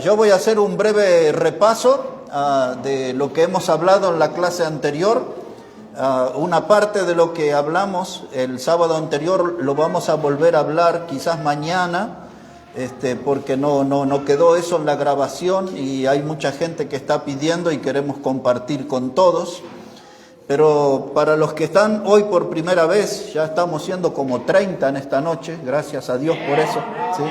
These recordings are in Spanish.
Yo voy a hacer un breve repaso de lo que hemos hablado en la clase anterior. Una parte de lo que hablamos el sábado anterior lo vamos a volver a hablar quizás mañana, porque no quedó eso en la grabación y hay mucha gente que está pidiendo y queremos compartir con todos. Pero para los que están hoy por primera vez, ya estamos siendo como 30 en esta noche, gracias a Dios por eso, ¿sí?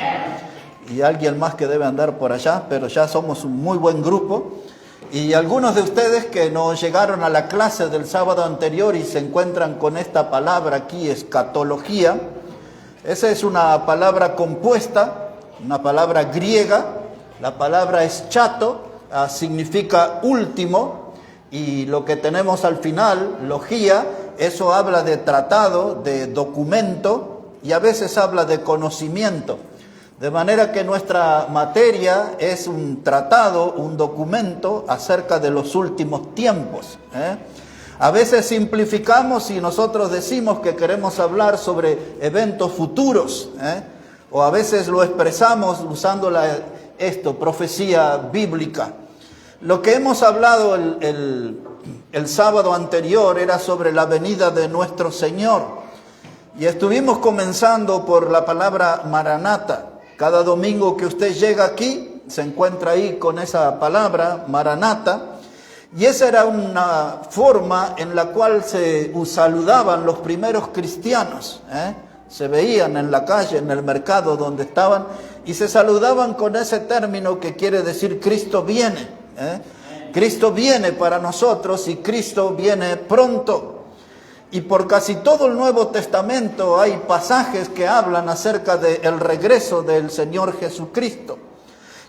Y alguien más que debe andar por allá, pero ya somos un muy buen grupo. Y algunos de ustedes que no llegaron a la clase del sábado anterior y se encuentran con esta palabra aquí, escatología, esa es una palabra compuesta, una palabra griega. La palabra eschato significa último, y lo que tenemos al final, logía, eso habla de tratado, de documento, y a veces habla de conocimiento. De manera que nuestra materia es un tratado, un documento acerca de los últimos tiempos. A veces simplificamos y nosotros decimos que queremos hablar sobre eventos futuros, o a veces lo expresamos usando profecía bíblica. Lo que hemos hablado el sábado anterior era sobre la venida de nuestro Señor. Y estuvimos comenzando por la palabra Maranata. Cada domingo que usted llega aquí, se encuentra ahí con esa palabra, Maranata. Y esa era una forma en la cual se saludaban los primeros cristianos. Se veían en la calle, en el mercado donde estaban, y se saludaban con ese término que quiere decir Cristo viene. Cristo viene para nosotros y Cristo viene pronto. Y por casi todo el Nuevo Testamento hay pasajes que hablan acerca del regreso del Señor Jesucristo.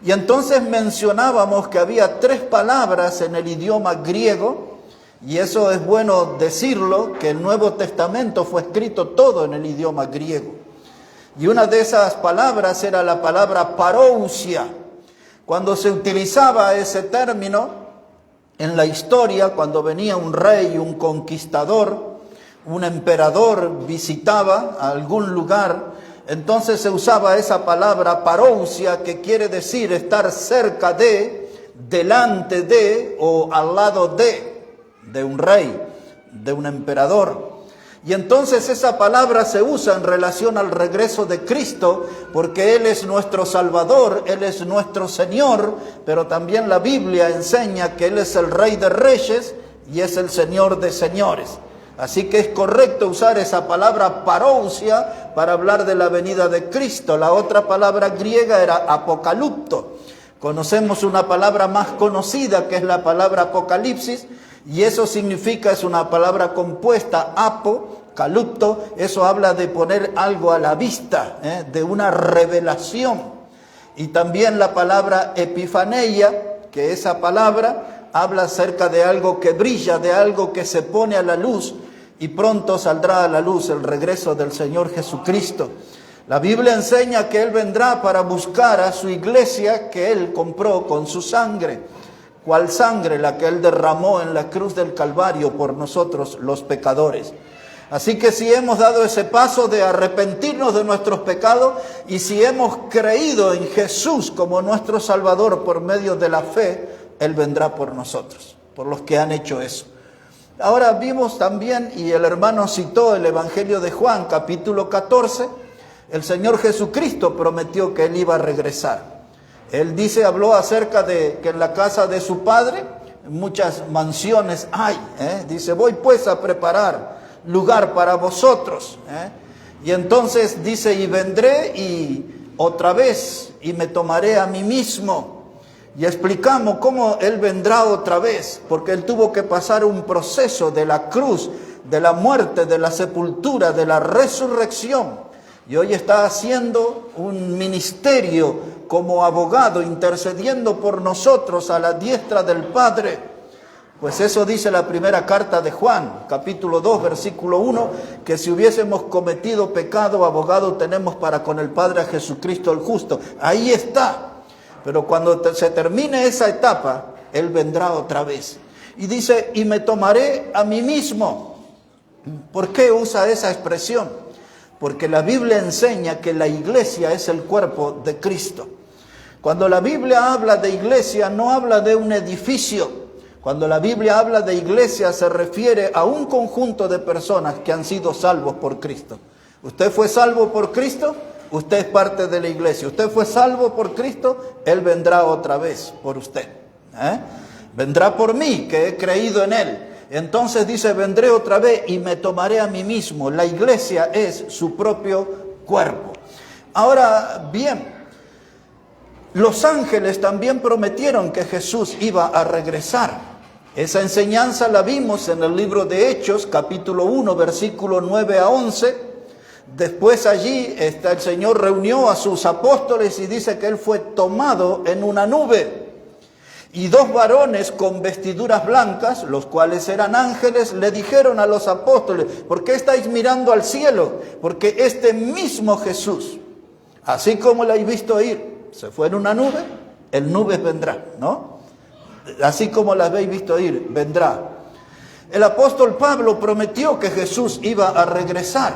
Y entonces mencionábamos que había 3 palabras en el idioma griego, y eso es bueno decirlo, que el Nuevo Testamento fue escrito todo en el idioma griego. Y una de esas palabras era la palabra parousia. Cuando se utilizaba ese término en la historia, cuando venía un rey, un conquistador, un emperador visitaba a algún lugar, entonces se usaba esa palabra parousia, que quiere decir estar cerca de, delante de o al lado de un rey, de un emperador. Y entonces esa palabra se usa en relación al regreso de Cristo, porque Él es nuestro Salvador, Él es nuestro Señor, pero también la Biblia enseña que Él es el Rey de Reyes y es el Señor de Señores. Así que es correcto usar esa palabra parousia para hablar de la venida de Cristo. La otra palabra griega era apocalipto. Conocemos una palabra más conocida que es la palabra apocalipsis, y eso significa, es una palabra compuesta, apocalipto, eso habla de poner algo a la vista, de una revelación. Y también la palabra epifaneia, que esa palabra habla acerca de algo que brilla, de algo que se pone a la luz, y pronto saldrá a la luz el regreso del Señor Jesucristo. La Biblia enseña que Él vendrá para buscar a su iglesia que Él compró con su sangre. ¿Cuál sangre? La que Él derramó en la cruz del Calvario por nosotros los pecadores. Así que si hemos dado ese paso de arrepentirnos de nuestros pecados y si hemos creído en Jesús como nuestro Salvador por medio de la fe, Él vendrá por nosotros, por los que han hecho eso. Ahora vimos también, y el hermano citó el Evangelio de Juan, capítulo 14, el Señor Jesucristo prometió que Él iba a regresar. Él habló acerca de que en la casa de su Padre muchas mansiones hay. Dice, voy pues a preparar lugar para vosotros. Y entonces dice, y vendré y otra vez, y me tomaré a mí mismo. Y explicamos cómo Él vendrá otra vez, porque Él tuvo que pasar un proceso de la cruz, de la muerte, de la sepultura, de la resurrección. Y hoy está haciendo un ministerio como abogado, intercediendo por nosotros a la diestra del Padre. Pues eso dice la primera carta de Juan, capítulo 2, versículo 1, que si hubiésemos cometido pecado, abogado tenemos para con el Padre a Jesucristo el justo. Ahí está. Pero cuando se termine esa etapa, Él vendrá otra vez. Y dice, y me tomaré a mí mismo. ¿Por qué usa esa expresión? Porque la Biblia enseña que la iglesia es el cuerpo de Cristo. Cuando la Biblia habla de iglesia, no habla de un edificio. Cuando la Biblia habla de iglesia, se refiere a un conjunto de personas que han sido salvos por Cristo. ¿Usted fue salvo por Cristo? Usted es parte de la iglesia. ¿Usted fue salvo por Cristo? Él vendrá otra vez por usted. Vendrá por mí, que he creído en Él. Entonces dice, vendré otra vez y me tomaré a mí mismo. La iglesia es su propio cuerpo. Ahora bien, los ángeles también prometieron que Jesús iba a regresar. Esa enseñanza la vimos en el libro de Hechos, capítulo 1, versículo 9 a 11. Después allí el Señor reunió a sus apóstoles y dice que Él fue tomado en una nube. Y dos varones con vestiduras blancas, los cuales eran ángeles, le dijeron a los apóstoles, ¿por qué estáis mirando al cielo? Porque este mismo Jesús, así como lo habéis visto ir, se fue en una nube, el nube vendrá, ¿no? Así como la habéis visto ir, vendrá. El apóstol Pablo prometió que Jesús iba a regresar.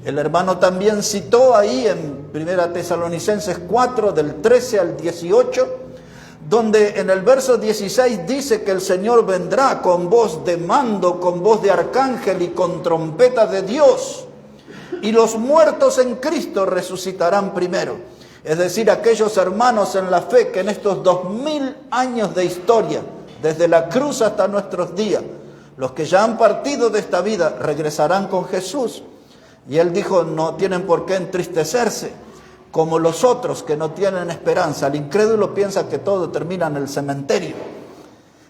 El hermano también citó ahí en 1 Tesalonicenses 4, del 13 al 18, donde en el verso 16 dice que el Señor vendrá con voz de mando, con voz de arcángel y con trompeta de Dios. Y los muertos en Cristo resucitarán primero. Es decir, aquellos hermanos en la fe que en estos 2000 años de historia, desde la cruz hasta nuestros días, los que ya han partido de esta vida regresarán con Jesús. Y Él dijo, no tienen por qué entristecerse, como los otros que no tienen esperanza. El incrédulo piensa que todo termina en el cementerio.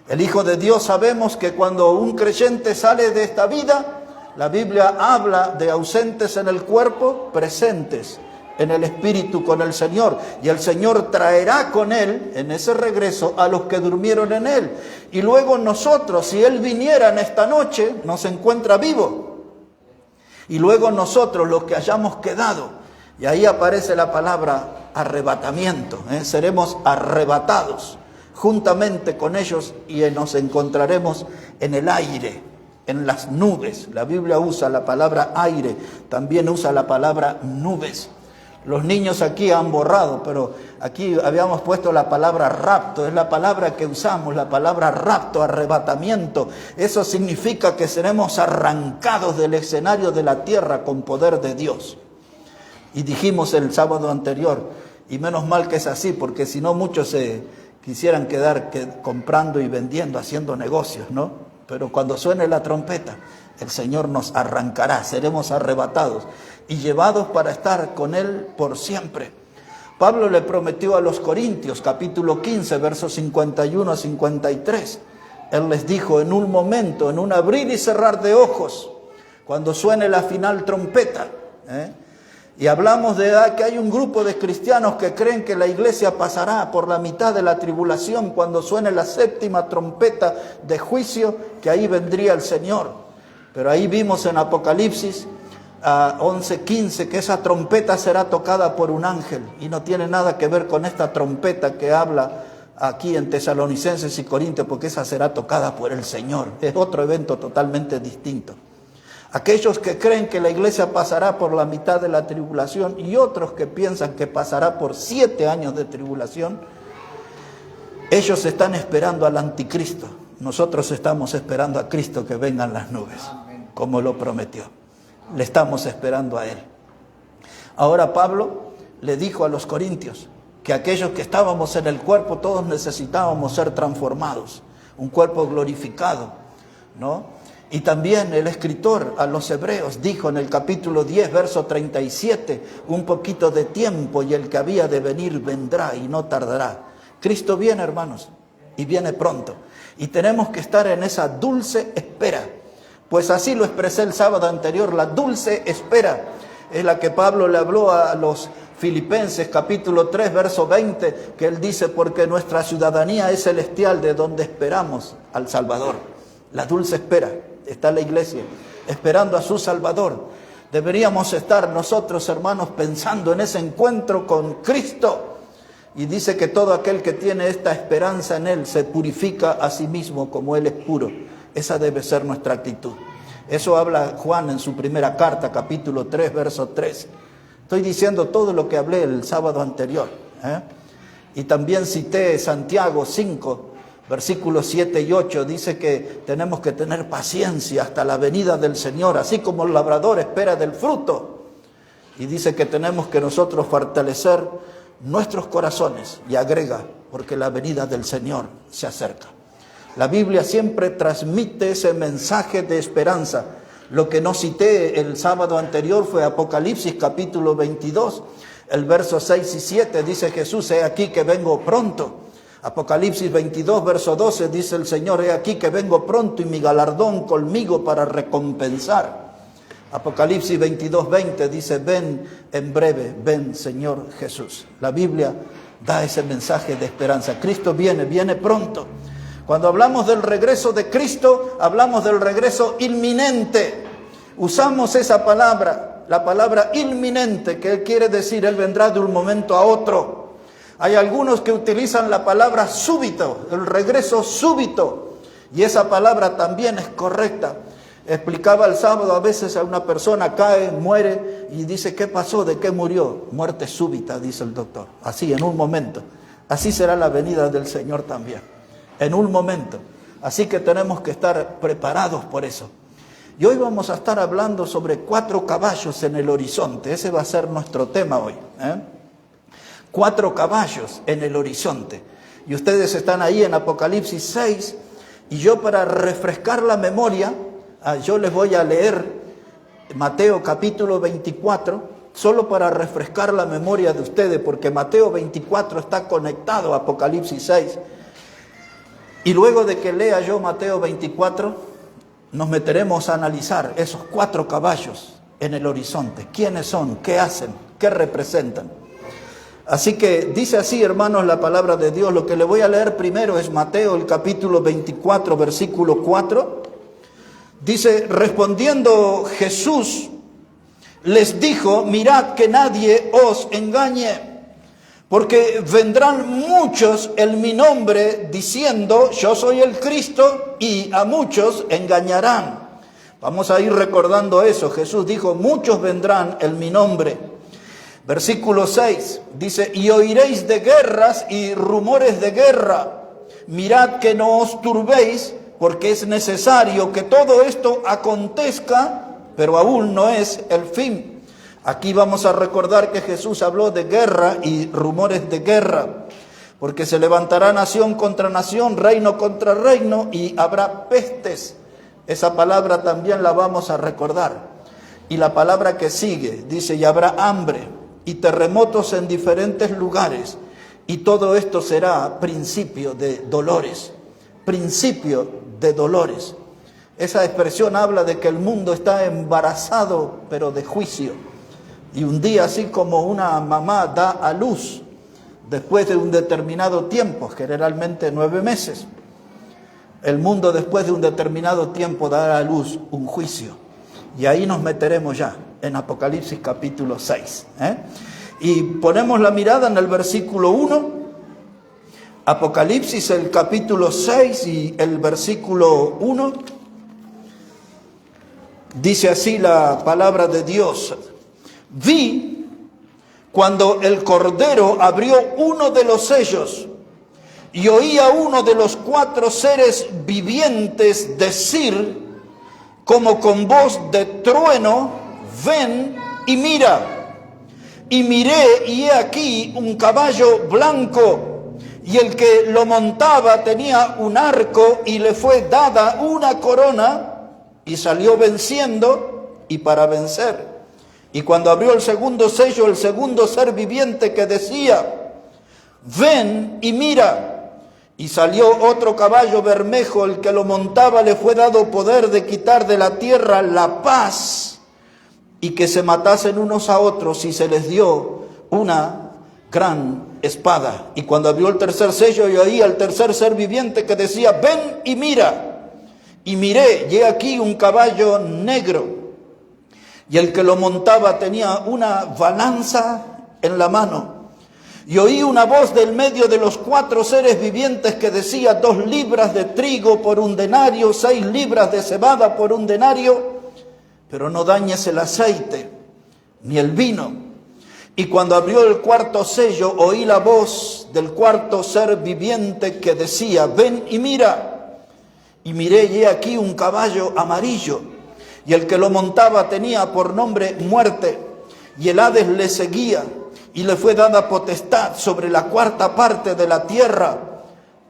El Hijo de Dios sabemos que cuando un creyente sale de esta vida, la Biblia habla de ausentes en el cuerpo, presentes en el espíritu con el Señor. Y el Señor traerá con Él, en ese regreso, a los que durmieron en Él. Y luego nosotros, si Él viniera en esta noche, nos encuentra vivo. Y luego nosotros, los que hayamos quedado, y ahí aparece la palabra arrebatamiento, seremos arrebatados juntamente con ellos y nos encontraremos en el aire, en las nubes. La Biblia usa la palabra aire, también usa la palabra nubes. Los niños aquí han borrado, pero aquí habíamos puesto la palabra rapto, es la palabra que usamos, la palabra rapto, arrebatamiento. Eso significa que seremos arrancados del escenario de la tierra con poder de Dios. Y dijimos el sábado anterior, y menos mal que es así, porque si no muchos se quisieran quedar comprando y vendiendo, haciendo negocios, ¿no? Pero cuando suene la trompeta, el Señor nos arrancará, seremos arrebatados y llevados para estar con Él por siempre. Pablo le prometió a los Corintios, capítulo 15, versos 51 a 53. Él les dijo, en un momento, en un abrir y cerrar de ojos, cuando suene la final trompeta, y hablamos de que hay un grupo de cristianos que creen que la iglesia pasará por la mitad de la tribulación cuando suene la séptima trompeta de juicio, que ahí vendría el Señor. Pero ahí vimos en Apocalipsis 11:15 que esa trompeta será tocada por un ángel y no tiene nada que ver con esta trompeta que habla aquí en Tesalonicenses y Corintios, porque esa será tocada por el Señor. Es otro evento totalmente distinto. Aquellos que creen que la iglesia pasará por la mitad de la tribulación y otros que piensan que pasará por 7 años de tribulación, ellos están esperando al anticristo. Nosotros estamos esperando a Cristo que venga en las nubes, como lo prometió. Le estamos esperando a Él. Ahora Pablo le dijo a los corintios que aquellos que estábamos en el cuerpo, todos necesitábamos ser transformados, un cuerpo glorificado, ¿no? Y también el escritor a los hebreos dijo en el capítulo 10, verso 37, un poquito de tiempo y el que había de venir vendrá y no tardará. Cristo viene, hermanos, y viene pronto. Y tenemos que estar en esa dulce espera. Pues así lo expresé el sábado anterior, la dulce espera es la que Pablo le habló a los Filipenses, capítulo 3, verso 20, que él dice, porque nuestra ciudadanía es celestial, de donde esperamos al Salvador. La dulce espera. Está la iglesia esperando a su Salvador. Deberíamos estar nosotros, hermanos, pensando en ese encuentro con Cristo. Y dice que todo aquel que tiene esta esperanza en Él se purifica a sí mismo como Él es puro. Esa debe ser nuestra actitud. Eso habla Juan en su primera carta, capítulo 3, verso 3. Estoy diciendo todo lo que hablé el sábado anterior. Y también cité Santiago 5, versículos 7 y 8, dice que tenemos que tener paciencia hasta la venida del Señor, así como el labrador espera del fruto. Y dice que tenemos que nosotros fortalecer nuestros corazones, y agrega, porque la venida del Señor se acerca. La Biblia siempre transmite ese mensaje de esperanza. Lo que no cité el sábado anterior fue Apocalipsis capítulo 22, el verso 6 y 7, dice Jesús: he aquí que vengo pronto. Apocalipsis 22, verso 12, dice el Señor: he aquí que vengo pronto y mi galardón conmigo para recompensar. Apocalipsis 22, 20 dice: ven en breve, ven Señor Jesús. La Biblia da ese mensaje de esperanza. Cristo viene pronto. Cuando hablamos del regreso de Cristo, hablamos del regreso inminente. Usamos esa palabra, la palabra inminente, que Él quiere decir, Él vendrá de un momento a otro. Hay algunos que utilizan la palabra súbito, el regreso súbito, y esa palabra también es correcta. Explicaba el sábado, a veces a una persona cae, muere, y dice: ¿qué pasó? ¿De qué murió? Muerte súbita, dice el doctor. Así, en un momento. Así será la venida del Señor también, en un momento. Así que tenemos que estar preparados por eso. Y hoy vamos a estar hablando sobre 4 caballos en el horizonte. Ese va a ser nuestro tema hoy, 4 caballos en el horizonte. Y ustedes están ahí en Apocalipsis 6, y yo, para refrescar la memoria, yo les voy a leer Mateo capítulo 24, solo para refrescar la memoria de ustedes, porque Mateo 24 está conectado a Apocalipsis 6. Y luego de que lea yo Mateo 24, nos meteremos a analizar esos 4 caballos en el horizonte. ¿Quiénes son? ¿Qué hacen? ¿Qué representan? Así que dice así, hermanos, la palabra de Dios. Lo que le voy a leer primero es Mateo, el capítulo 24, versículo 4. Dice: respondiendo Jesús, les dijo: mirad que nadie os engañe, porque vendrán muchos en mi nombre diciendo: yo soy el Cristo, y a muchos engañarán. Vamos a ir recordando eso. Jesús dijo: muchos vendrán en mi nombre. Versículo 6 dice: y oiréis de guerras y rumores de guerra. Mirad que no os turbéis, porque es necesario que todo esto acontezca, pero aún no es el fin. Aquí vamos a recordar que Jesús habló de guerra y rumores de guerra, porque se levantará nación contra nación, reino contra reino, y habrá pestes. Esa palabra también la vamos a recordar. Y la palabra que sigue dice: y habrá hambre y terremotos en diferentes lugares, y todo esto será principio de dolores. Principio de dolores. Esa expresión habla de que el mundo está embarazado, pero de juicio. Y un día, así como una mamá da a luz después de un determinado tiempo, generalmente 9 meses, el mundo después de un determinado tiempo dará a luz un juicio. Y ahí nos meteremos ya, en Apocalipsis capítulo 6. Y ponemos la mirada en el versículo 1. Apocalipsis, el capítulo 6 y el versículo 1. Dice así la palabra de Dios: vi cuando el Cordero abrió uno de los sellos, y oí a uno de los 4 seres vivientes decir, como con voz de trueno: ven y mira. Y miré, y he aquí un caballo blanco, y el que lo montaba tenía un arco, y le fue dada una corona, y salió venciendo y para vencer. Y cuando abrió el segundo sello, el segundo ser viviente que decía: ven y mira. Y salió otro caballo bermejo, el que lo montaba le fue dado poder de quitar de la tierra la paz, y que se matasen unos a otros, y se les dio una gran espada. Y cuando abrió el tercer sello, yo oí al tercer ser viviente que decía: ven y mira. Y miré, y he aquí un caballo negro, y el que lo montaba tenía una balanza en la mano. Y oí una voz del medio de los 4 seres vivientes que decía: 2 libras de trigo por un denario, 6 libras de cebada por un denario, pero no dañes el aceite ni el vino. Y cuando abrió el cuarto sello, oí la voz del cuarto ser viviente que decía: ven y mira. Y miré, y he aquí un caballo amarillo, y el que lo montaba tenía por nombre Muerte, y el Hades le seguía, y le fue dada potestad sobre la cuarta parte de la tierra,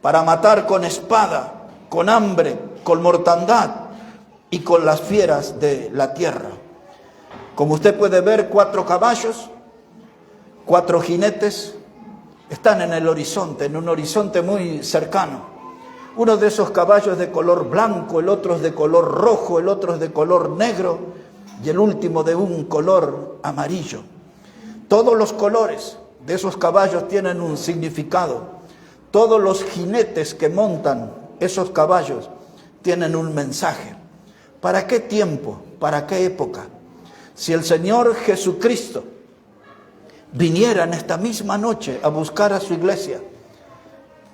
para matar con espada, con hambre, con mortandad y con las fieras de la tierra. Como usted puede ver, 4 caballos, 4 jinetes están en el horizonte, en un horizonte muy cercano. Uno de esos caballos de color blanco, el otro es de color rojo, el otro es de color negro y el último de un color amarillo. Todos los colores de esos caballos tienen un significado. Todos los jinetes que montan esos caballos tienen un mensaje. ¿Para qué tiempo? ¿Para qué época? Si el Señor Jesucristo viniera en esta misma noche a buscar a su iglesia,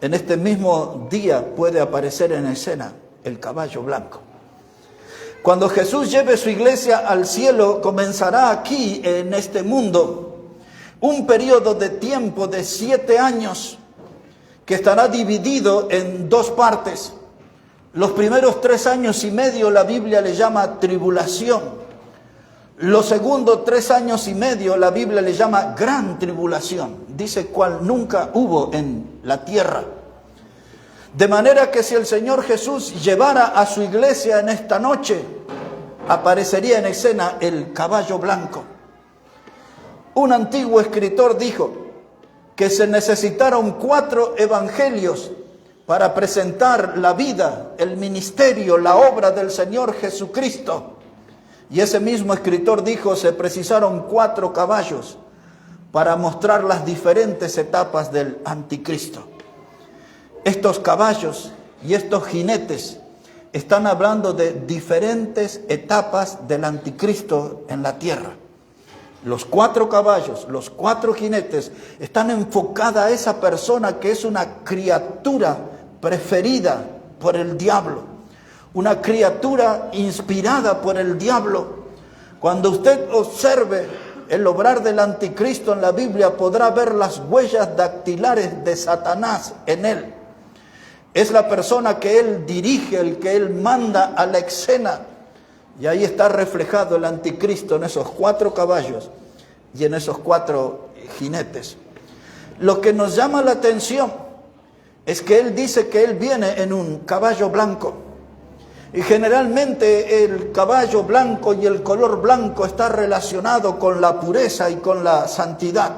en este mismo día puede aparecer en escena el caballo blanco. Cuando Jesús lleve su iglesia al cielo, comenzará aquí en este mundo un periodo de tiempo de 7 años que estará dividido en 2 partes. Los primeros 3 años y medio la Biblia le llama tribulación. Los segundos 3 años y medio la Biblia le llama gran tribulación, dice cual nunca hubo en la tierra. De manera que si el Señor Jesús llevara a su iglesia en esta noche, aparecería en escena el caballo blanco. Un antiguo escritor dijo que se necesitaron 4 evangelios para presentar la vida, el ministerio, la obra del Señor Jesucristo. Y ese mismo escritor dijo, se precisaron 4 caballos para mostrar las diferentes etapas del anticristo. Estos caballos y estos jinetes están hablando de diferentes etapas del anticristo en la tierra. Los 4 caballos, los 4 jinetes están enfocadas a esa persona que es una criatura preferida por el diablo. Una criatura inspirada por el diablo. Cuando usted observe el obrar del anticristo en la Biblia, podrá ver las huellas dactilares de Satanás en él. Es la persona que él dirige, el que él manda a la escena. Y ahí está reflejado el anticristo en esos 4 caballos y en esos 4 jinetes. Lo que nos llama la atención es que él dice que él viene en un caballo blanco. Y generalmente el caballo blanco y el color blanco está relacionado con la pureza y con la santidad.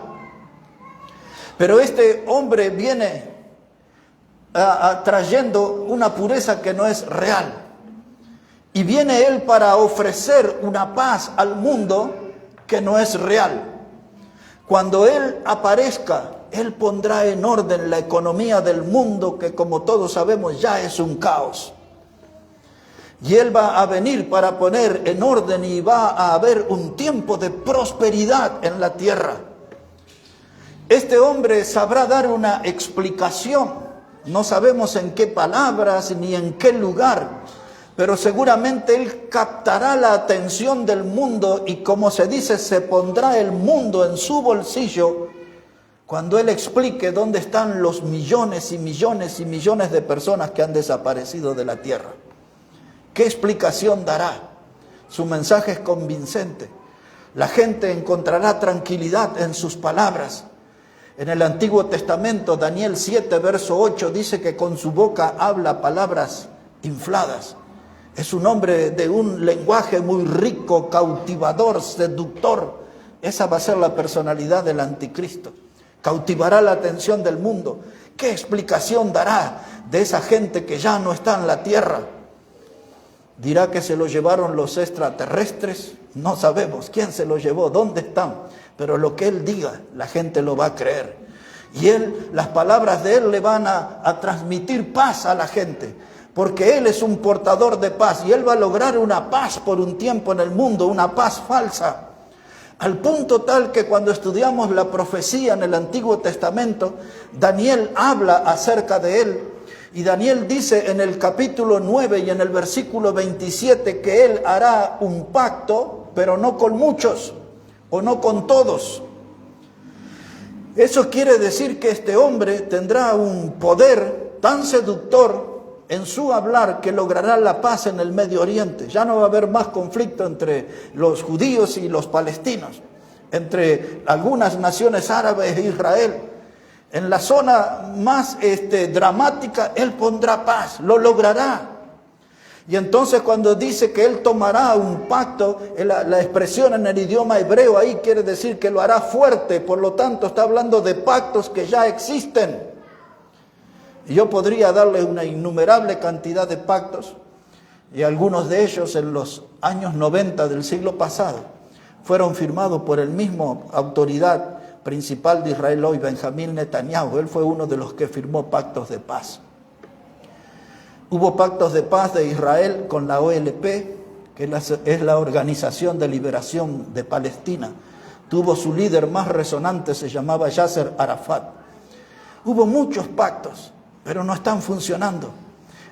Pero este hombre viene trayendo una pureza que no es real. Y viene él para ofrecer una paz al mundo que no es real. Cuando él aparezca, él pondrá en orden la economía del mundo, que como todos sabemos ya es un caos. Y él va a venir para poner en orden y va a haber un tiempo de prosperidad en la tierra. Este hombre sabrá dar una explicación. No sabemos en qué palabras ni en qué lugar, pero seguramente él captará la atención del mundo y, como se dice, se pondrá el mundo en su bolsillo cuando él explique dónde están los millones y millones y millones de personas que han desaparecido de la tierra. ¿Qué explicación dará? Su mensaje es convincente. La gente encontrará tranquilidad en sus palabras. En el Antiguo Testamento, Daniel 7, verso 8, dice que con su boca habla palabras infladas. Es un hombre de un lenguaje muy rico, cautivador, seductor. Esa va a ser la personalidad del anticristo. Cautivará la atención del mundo. ¿Qué explicación dará de esa gente que ya no está en la tierra? ¿Dirá que se lo llevaron los extraterrestres? No sabemos quién se lo llevó, dónde están. Pero lo que él diga, la gente lo va a creer. Y las palabras de él le van a transmitir paz a la gente. Porque él es un portador de paz. Y él va a lograr una paz por un tiempo en el mundo, una paz falsa. Al punto tal que cuando estudiamos la profecía en el Antiguo Testamento, Daniel habla acerca de él. Y Daniel dice en el capítulo 9 y en el versículo 27 que él hará un pacto, pero no con muchos o no con todos. Eso quiere decir que este hombre tendrá un poder tan seductor en su hablar que logrará la paz en el Medio Oriente. Ya no va a haber más conflicto entre los judíos y los palestinos, entre algunas naciones árabes e Israel. En la zona más dramática, él pondrá paz, lo logrará. Y entonces cuando dice que él tomará un pacto, la expresión en el idioma hebreo ahí quiere decir que lo hará fuerte, por lo tanto está hablando de pactos que ya existen. Y yo podría darle una innumerable cantidad de pactos, y algunos de ellos en los años 90 del siglo pasado fueron firmados por el mismo autoridad principal de Israel hoy, Benjamín Netanyahu. Él fue uno de los que firmó pactos de paz. Hubo pactos de paz de Israel con la OLP, que es la Organización de Liberación de Palestina. Tuvo su líder más resonante, se llamaba Yasser Arafat. Hubo muchos pactos, pero no están funcionando.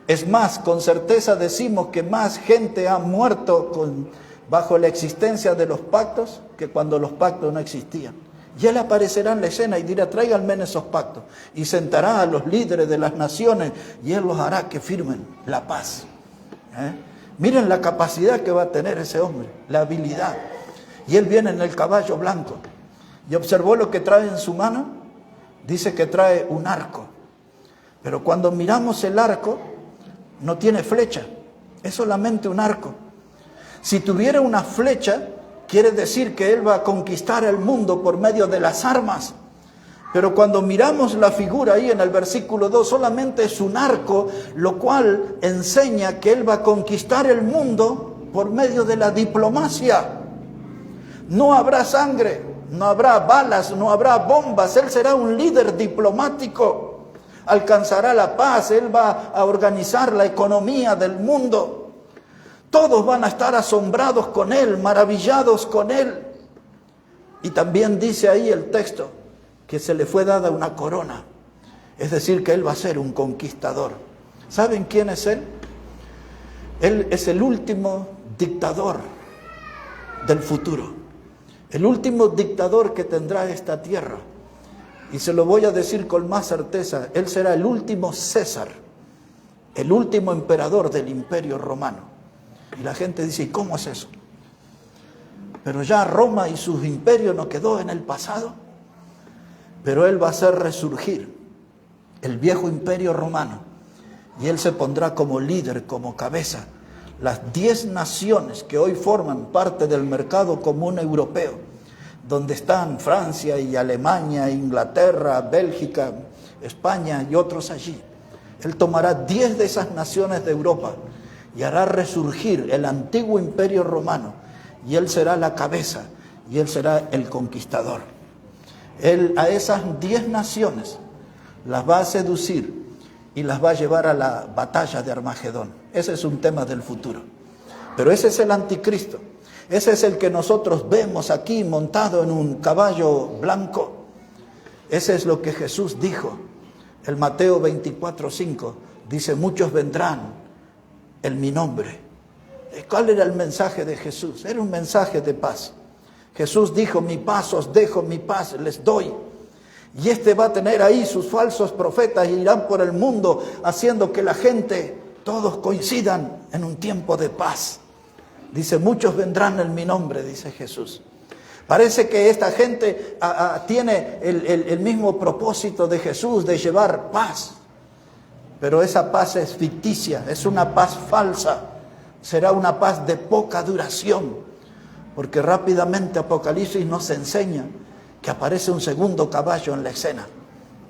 Es más, con certeza decimos que más gente ha muerto bajo la existencia de los pactos que cuando los pactos no existían. Y él aparecerá en la escena y dirá, tráiganme esos pactos. Y sentará a los líderes de las naciones y él los hará que firmen la paz. Miren la capacidad que va a tener ese hombre, la habilidad. Y él viene en el caballo blanco. Y observó lo que trae en su mano. Dice que trae un arco. Pero cuando miramos el arco, no tiene flecha. Es solamente un arco. Si tuviera una flecha, quiere decir que él va a conquistar el mundo por medio de las armas. Pero cuando miramos la figura ahí en el versículo 2, solamente es un arco, lo cual enseña que él va a conquistar el mundo por medio de la diplomacia. No habrá sangre, no habrá balas, no habrá bombas. Él será un líder diplomático. Alcanzará la paz, él va a organizar la economía del mundo. Todos van a estar asombrados con él, maravillados con él. Y también dice ahí el texto que se le fue dada una corona. Es decir, que él va a ser un conquistador. ¿Saben quién es él? Él es el último dictador del futuro. El último dictador que tendrá esta tierra. Y se lo voy a decir con más certeza, él será el último César, el último emperador del Imperio Romano. Y la gente dice, ¿y cómo es eso? Pero ya Roma y sus imperios no quedó en el pasado, pero él va a hacer resurgir el viejo imperio romano y él se pondrá como líder, como cabeza. Las 10 naciones que hoy forman parte del mercado común europeo, donde están Francia y Alemania, Inglaterra, Bélgica, España y otros allí. Él tomará 10 de esas naciones de Europa y hará resurgir el antiguo imperio romano. Y él será la cabeza y él será el conquistador. Él a esas 10 naciones las va a seducir y las va a llevar a la batalla de Armagedón. Ese es un tema del futuro. Pero ese es el anticristo. Ese es el que nosotros vemos aquí montado en un caballo blanco. Ese es lo que Jesús dijo. El Mateo 24:5 dice, muchos vendrán en mi nombre. ¿Cuál era el mensaje de Jesús? Era un mensaje de paz. Jesús dijo, mi paz os dejo, mi paz les doy. Y va a tener ahí sus falsos profetas y irán por el mundo haciendo que la gente, todos coincidan en un tiempo de paz. Dice, muchos vendrán en mi nombre, dice Jesús. Parece que esta gente tiene el mismo propósito de Jesús, de llevar paz. Pero esa paz es ficticia, es una paz falsa. Será una paz de poca duración. Porque rápidamente Apocalipsis nos enseña que aparece un segundo caballo en la escena.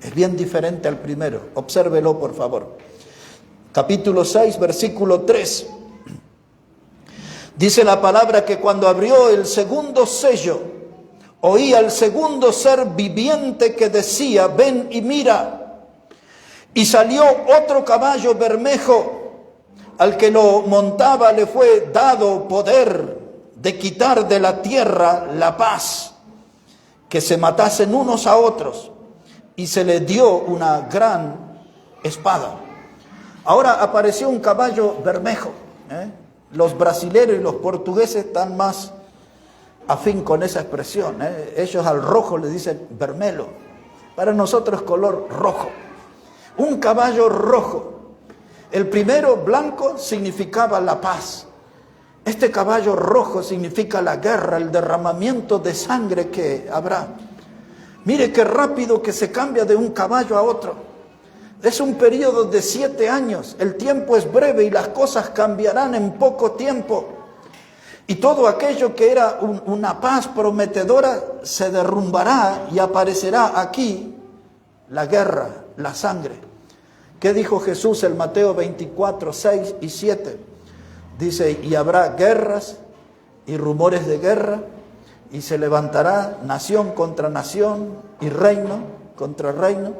Es bien diferente al primero. Obsérvelo, por favor. Capítulo 6, versículo 3. Dice la palabra que cuando abrió el segundo sello, oí al segundo ser viviente que decía, ven y mira. Y salió otro caballo bermejo, al que lo montaba le fue dado poder de quitar de la tierra la paz, que se matasen unos a otros, y se le dio una gran espada. Ahora apareció un caballo bermejo, Los brasileños y los portugueses están más afín con esa expresión, Ellos al rojo le dicen vermelo. Para nosotros color rojo. Un caballo rojo. El primero, blanco, significaba la paz. Este caballo rojo significa la guerra, el derramamiento de sangre que habrá. Mire qué rápido que se cambia de un caballo a otro. Es un periodo de 7 años. El tiempo es breve y las cosas cambiarán en poco tiempo. Y todo aquello que era una paz prometedora se derrumbará y aparecerá aquí la guerra, la sangre. ¿Qué dijo Jesús en Mateo 24, 6 y 7? Dice, y habrá guerras y rumores de guerra, y se levantará nación contra nación y reino contra reino.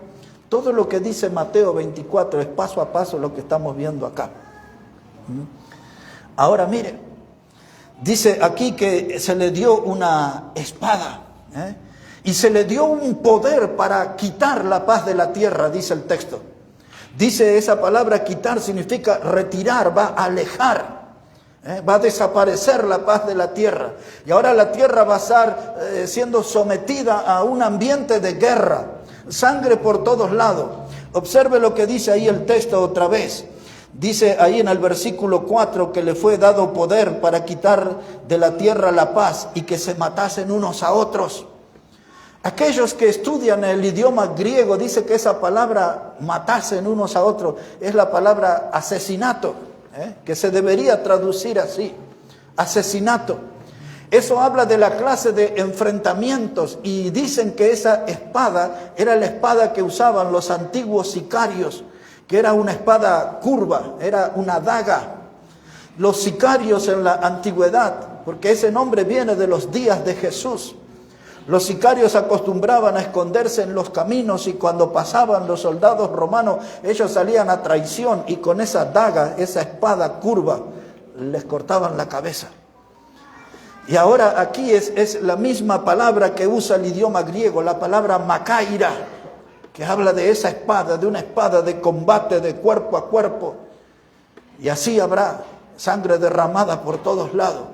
Todo lo que dice Mateo 24 es paso a paso lo que estamos viendo acá. Ahora mire, dice aquí que se le dio una espada, y se le dio un poder para quitar la paz de la tierra, dice el texto. Dice esa palabra quitar significa retirar, va a alejar. Va a desaparecer la paz de la tierra. Y ahora la tierra va a estar siendo sometida a un ambiente de guerra. Sangre por todos lados. Observe lo que dice ahí el texto otra vez. Dice ahí en el versículo 4 que le fue dado poder para quitar de la tierra la paz y que se matasen unos a otros. Aquellos que estudian el idioma griego dice que esa palabra matasen unos a otros es la palabra asesinato. Que se debería traducir así, asesinato. Eso habla de la clase de enfrentamientos y dicen que esa espada era la espada que usaban los antiguos sicarios, que era una espada curva, era una daga. Los sicarios en la antigüedad, porque ese nombre viene de los días de Jesús. Los sicarios acostumbraban a esconderse en los caminos y cuando pasaban los soldados romanos, ellos salían a traición y con esa daga, esa espada curva, les cortaban la cabeza. Y ahora aquí es la misma palabra que usa el idioma griego, la palabra makaira, que habla de esa espada, de una espada de combate de cuerpo a cuerpo. Y así habrá sangre derramada por todos lados.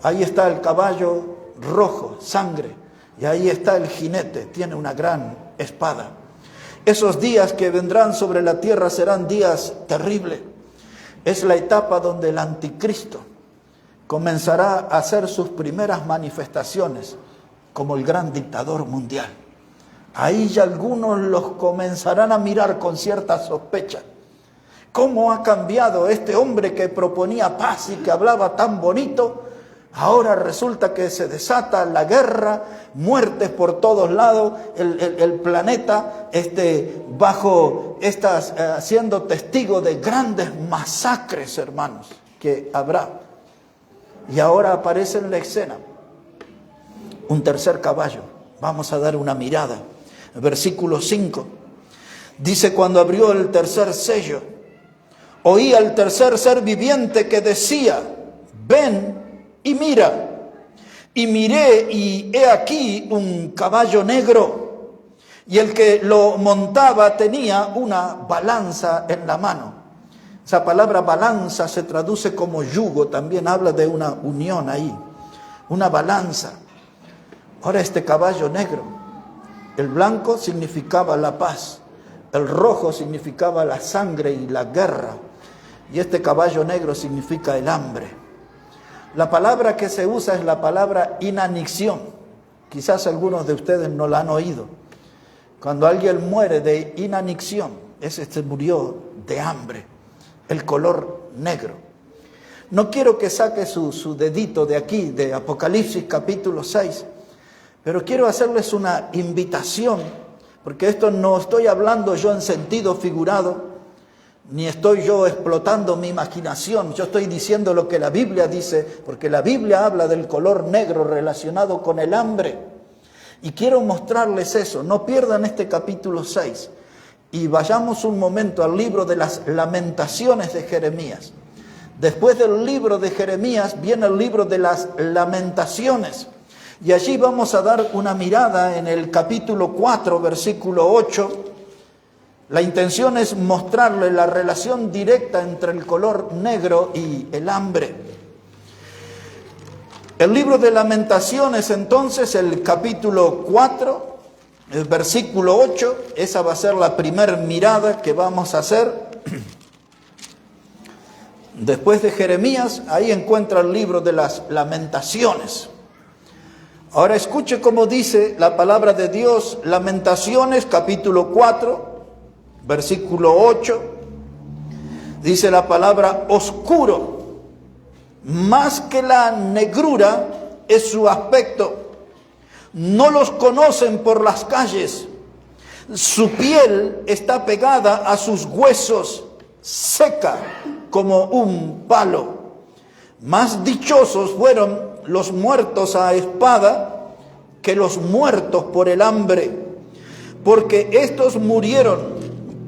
Ahí está el caballo rojo, sangre. Y ahí está el jinete, tiene una gran espada. Esos días que vendrán sobre la tierra serán días terribles. Es la etapa donde el anticristo comenzará a hacer sus primeras manifestaciones como el gran dictador mundial. Ahí ya algunos los comenzarán a mirar con cierta sospecha. ¿Cómo ha cambiado este hombre que proponía paz y que hablaba tan bonito? Ahora resulta que se desata la guerra, muertes por todos lados, el planeta siendo testigo de grandes masacres, hermanos, que habrá. Y ahora aparece en la escena un tercer caballo. Vamos a dar una mirada. Versículo 5. Dice, cuando abrió el tercer sello, oí al tercer ser viviente que decía, ven y mira. Y miré y he aquí un caballo negro, y el que lo montaba tenía una balanza en la mano. Esa palabra balanza se traduce como yugo, también habla de una unión ahí, una balanza. Ahora este caballo negro, el blanco significaba la paz, el rojo significaba la sangre y la guerra, y este caballo negro significa el hambre. La palabra que se usa es la palabra inanición. Quizás algunos de ustedes no la han oído. Cuando alguien muere de inanición, ese se murió de hambre, el color negro. No quiero que saque su dedito de aquí, de Apocalipsis capítulo 6, pero quiero hacerles una invitación, porque esto no estoy hablando yo en sentido figurado, ni estoy yo explotando mi imaginación, yo estoy diciendo lo que la Biblia dice, porque la Biblia habla del color negro relacionado con el hambre. Y quiero mostrarles eso, no pierdan este capítulo 6. Y vayamos un momento al libro de las Lamentaciones de Jeremías. Después del libro de Jeremías viene el libro de las Lamentaciones. Y allí vamos a dar una mirada en el capítulo 4, versículo 8. La intención es mostrarle la relación directa entre el color negro y el hambre. El libro de Lamentaciones, entonces, el capítulo 4, El versículo 8, esa va a ser la primera mirada que vamos a hacer. Después de Jeremías, ahí encuentra el libro de las Lamentaciones. Ahora escuche cómo dice la palabra de Dios, Lamentaciones, capítulo 4, versículo 8. Dice la palabra: oscuro, más que la negrura es su aspecto. No los conocen por las calles. Su piel está pegada a sus huesos, seca como un palo. Más dichosos fueron los muertos a espada que los muertos por el hambre, porque estos murieron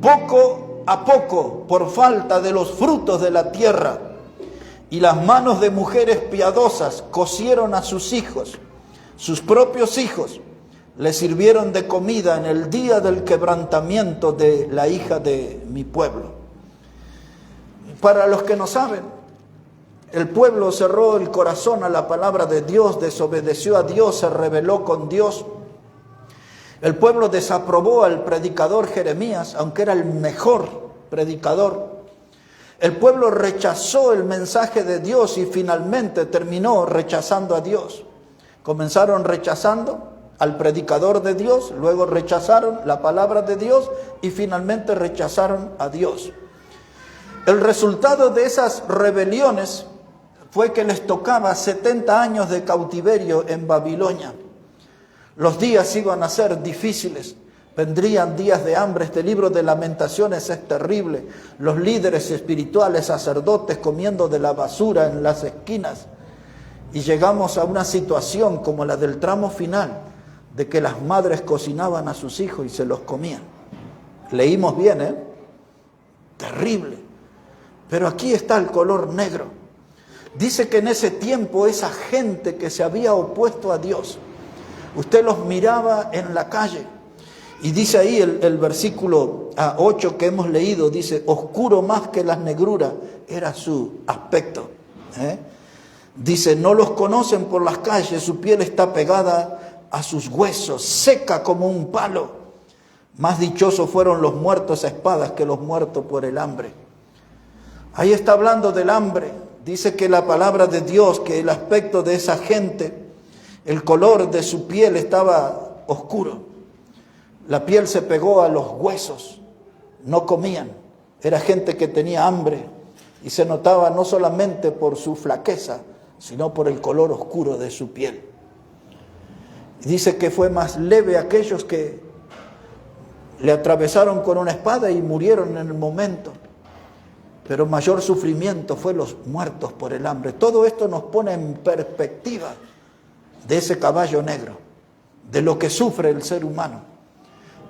poco a poco por falta de los frutos de la tierra, y las manos de mujeres piadosas cocieron a sus hijos. Sus propios hijos les sirvieron de comida en el día del quebrantamiento de la hija de mi pueblo. Para los que no saben, el pueblo cerró el corazón a la palabra de Dios, desobedeció a Dios, se rebeló con Dios. El pueblo desaprobó al predicador Jeremías, aunque era el mejor predicador. El pueblo rechazó el mensaje de Dios y finalmente terminó rechazando a Dios. Comenzaron rechazando al predicador de Dios, luego rechazaron la palabra de Dios y finalmente rechazaron a Dios. El resultado de esas rebeliones fue que les tocaba 70 años de cautiverio en Babilonia. Los días iban a ser difíciles, vendrían días de hambre. Este libro de Lamentaciones es terrible. Los líderes espirituales, sacerdotes, comiendo de la basura en las esquinas. Y llegamos a una situación como la del tramo final, de que las madres cocinaban a sus hijos y se los comían. Leímos bien, ¿eh? Terrible. Pero aquí está el color negro. Dice que en ese tiempo esa gente que se había opuesto a Dios, usted los miraba en la calle. Y dice ahí el versículo 8 que hemos leído, dice: oscuro más que las negruras era su aspecto. Dice: no los conocen por las calles, su piel está pegada a sus huesos, seca como un palo. Más dichosos fueron los muertos a espadas que los muertos por el hambre. Ahí está hablando del hambre. Dice que la palabra de Dios, que el aspecto de esa gente, el color de su piel estaba oscuro. La piel se pegó a los huesos, no comían. Era gente que tenía hambre y se notaba no solamente por su flaqueza, sino por el color oscuro de su piel. Dice que fue más leve aquellos que le atravesaron con una espada y murieron en el momento. Pero mayor sufrimiento fue los muertos por el hambre. Todo esto nos pone en perspectiva de ese caballo negro, de lo que sufre el ser humano.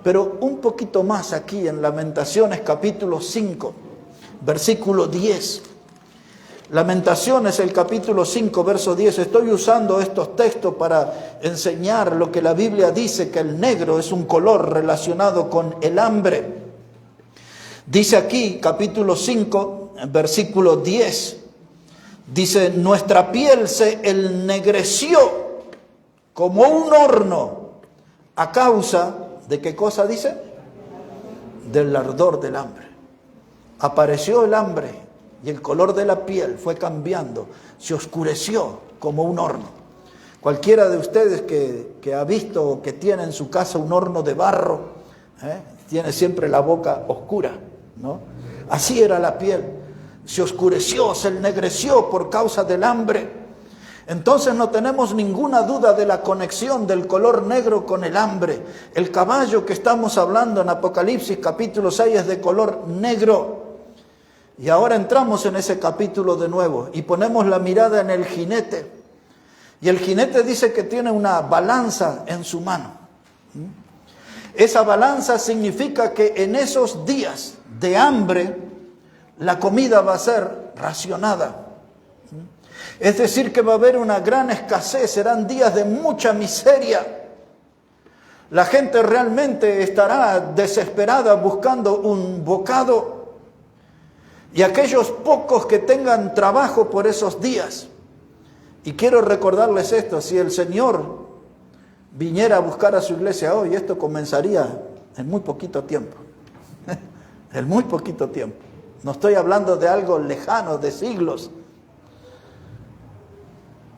Pero un poquito más aquí en Lamentaciones capítulo 5, versículo 10. Lamentaciones, el capítulo 5, verso 10. Estoy usando estos textos para enseñar lo que la Biblia dice, que el negro es un color relacionado con el hambre. Dice aquí, capítulo 5, versículo 10. Dice: nuestra piel se ennegreció como un horno a causa de ¿qué cosa dice? Del ardor del hambre. Apareció el hambre y el color de la piel fue cambiando, se oscureció como un horno. Cualquiera de ustedes que ha visto o que tiene en su casa un horno de barro, tiene siempre la boca oscura, ¿no? Así era la piel, se oscureció, se ennegreció por causa del hambre. Entonces no tenemos ninguna duda de la conexión del color negro con el hambre. El caballo que estamos hablando en Apocalipsis capítulo 6 es de color negro. Y ahora entramos en ese capítulo de nuevo y ponemos la mirada en el jinete. Y el jinete dice que tiene una balanza en su mano. Esa balanza significa que en esos días de hambre la comida va a ser racionada. Es decir, que va a haber una gran escasez, serán días de mucha miseria. La gente realmente estará desesperada buscando un bocado. Y aquellos pocos que tengan trabajo por esos días. Y quiero recordarles esto: si el Señor viniera a buscar a su iglesia hoy, esto comenzaría en muy poquito tiempo. En muy poquito tiempo. No estoy hablando de algo lejano, de siglos.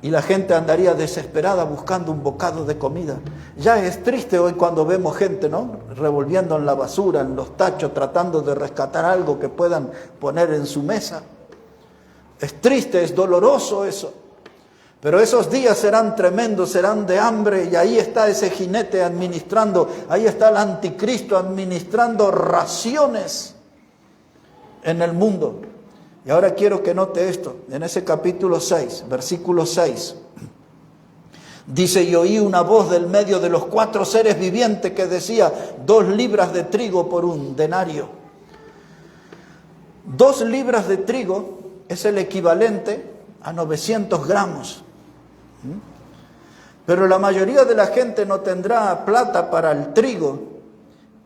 Y la gente andaría desesperada buscando un bocado de comida. Ya es triste hoy cuando vemos gente, ¿no?, revolviendo en la basura, en los tachos, tratando de rescatar algo que puedan poner en su mesa. Es triste, es doloroso eso. Pero esos días serán tremendos, serán de hambre, y ahí está ese jinete administrando, ahí está el anticristo administrando raciones en el mundo. Y ahora quiero que note esto, en ese capítulo 6, versículo 6, dice: y oí una voz del medio de los 4 seres vivientes que decía: 2 libras de trigo por un denario. 2 libras de trigo es el equivalente a 900 gramos. Pero la mayoría de la gente no tendrá plata para el trigo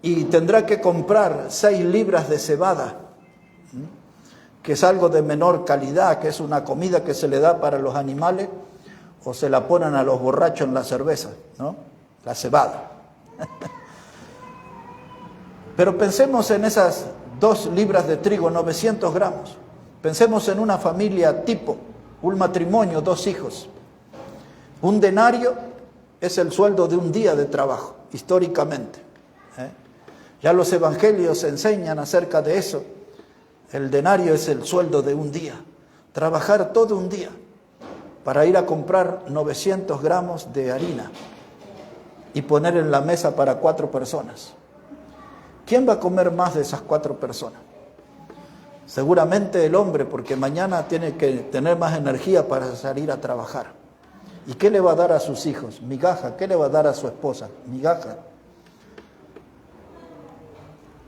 y tendrá que comprar 6 libras de cebada, que es algo de menor calidad, que es una comida que se le da para los animales o se la ponen a los borrachos en la cerveza, ¿no? La cebada. Pero pensemos en esas 2 libras de trigo, 900 gramos. Pensemos en una familia tipo, un matrimonio, 2 hijos. Un denario es el sueldo de un día de trabajo, históricamente. Ya los evangelios enseñan acerca de eso. El denario es el sueldo de un día. Trabajar todo un día para ir a comprar 900 gramos de harina y poner en la mesa para 4 personas. ¿Quién va a comer más de esas 4 personas? Seguramente el hombre, porque mañana tiene que tener más energía para salir a trabajar. ¿Y qué le va a dar a sus hijos? Migaja. ¿Qué le va a dar a su esposa? Migaja.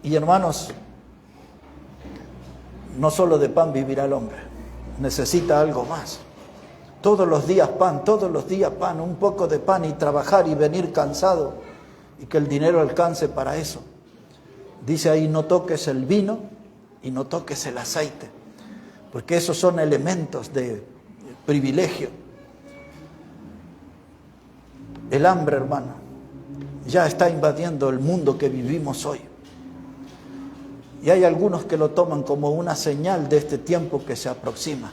Y hermanos, no solo de pan vivirá el hombre, necesita algo más. Todos los días pan, un poco de pan, y trabajar y venir cansado y que el dinero alcance para eso. Dice ahí: no toques el vino y no toques el aceite, porque esos son elementos de privilegio. El hambre, hermano, ya está invadiendo el mundo que vivimos hoy. Y hay algunos que lo toman como una señal de este tiempo que se aproxima.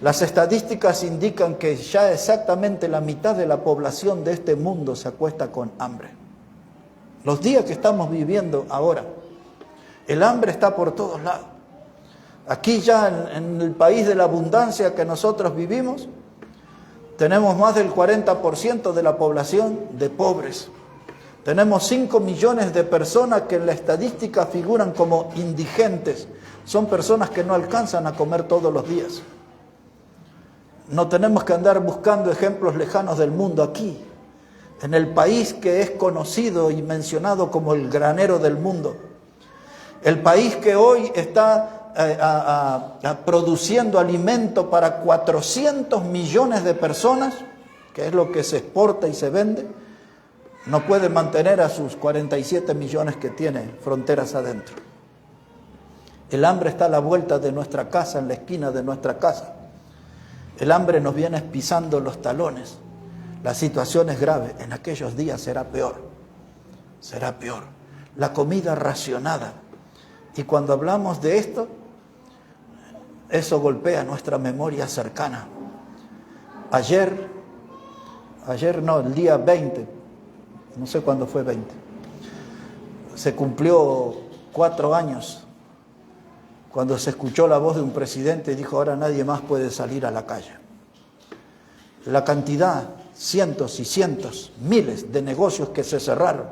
Las estadísticas indican que ya exactamente la mitad de la población de este mundo se acuesta con hambre. Los días que estamos viviendo ahora, el hambre está por todos lados. Aquí ya en el país de la abundancia que nosotros vivimos, tenemos más del 40% de la población de pobres. Tenemos 5 millones de personas que en la estadística figuran como indigentes. Son personas que no alcanzan a comer todos los días. No tenemos que andar buscando ejemplos lejanos del mundo aquí, en el país que es conocido y mencionado como el granero del mundo. El país que hoy está produciendo alimento para 400 millones de personas, que es lo que se exporta y se vende, no puede mantener a sus 47 millones que tiene fronteras adentro. El hambre está a la vuelta de nuestra casa, en la esquina de nuestra casa. El hambre nos viene pisando los talones. La situación es grave. En aquellos días será peor. Será peor. La comida racionada. Y cuando hablamos de esto, eso golpea nuestra memoria cercana. El día 20, no sé cuándo fue 20, se cumplió 4 años cuando se escuchó la voz de un presidente y dijo: ahora nadie más puede salir a la calle. La cantidad, cientos y cientos, miles de negocios que se cerraron.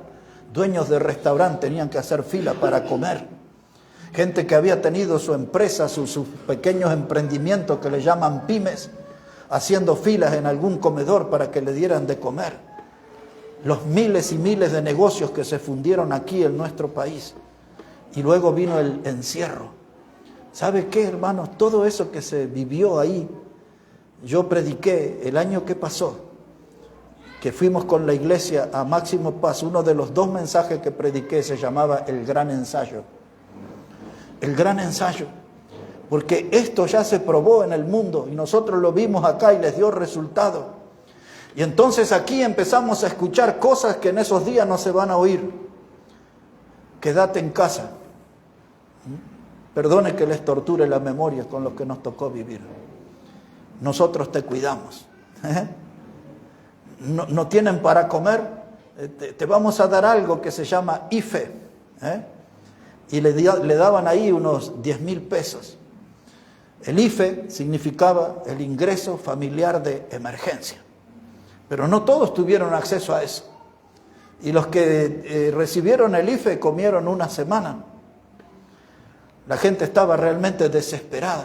Dueños de restaurantes tenían que hacer fila para comer. Gente que había tenido su empresa, sus pequeños emprendimientos que le llaman pymes, haciendo filas en algún comedor para que le dieran de comer. Los miles y miles de negocios que se fundieron aquí en nuestro país. Y luego vino el encierro. ¿Sabe qué, hermanos? Todo eso que se vivió ahí, yo prediqué el año que pasó, que fuimos con la iglesia a Máximo Paz. Uno de los 2 mensajes que prediqué se llamaba El Gran Ensayo. El Gran Ensayo. Porque esto ya se probó en el mundo y nosotros lo vimos acá y les dio resultado. Y entonces aquí empezamos a escuchar cosas que en esos días no se van a oír. Quédate en casa. Perdone que les torture la memoria con lo que nos tocó vivir. Nosotros te cuidamos. No tienen para comer, te vamos a dar algo que se llama IFE. Y le daban ahí unos 10,000 pesos. El IFE significaba el ingreso familiar de emergencia. Pero no todos tuvieron acceso a eso. Y los que recibieron el IFE comieron una semana. La gente estaba realmente desesperada.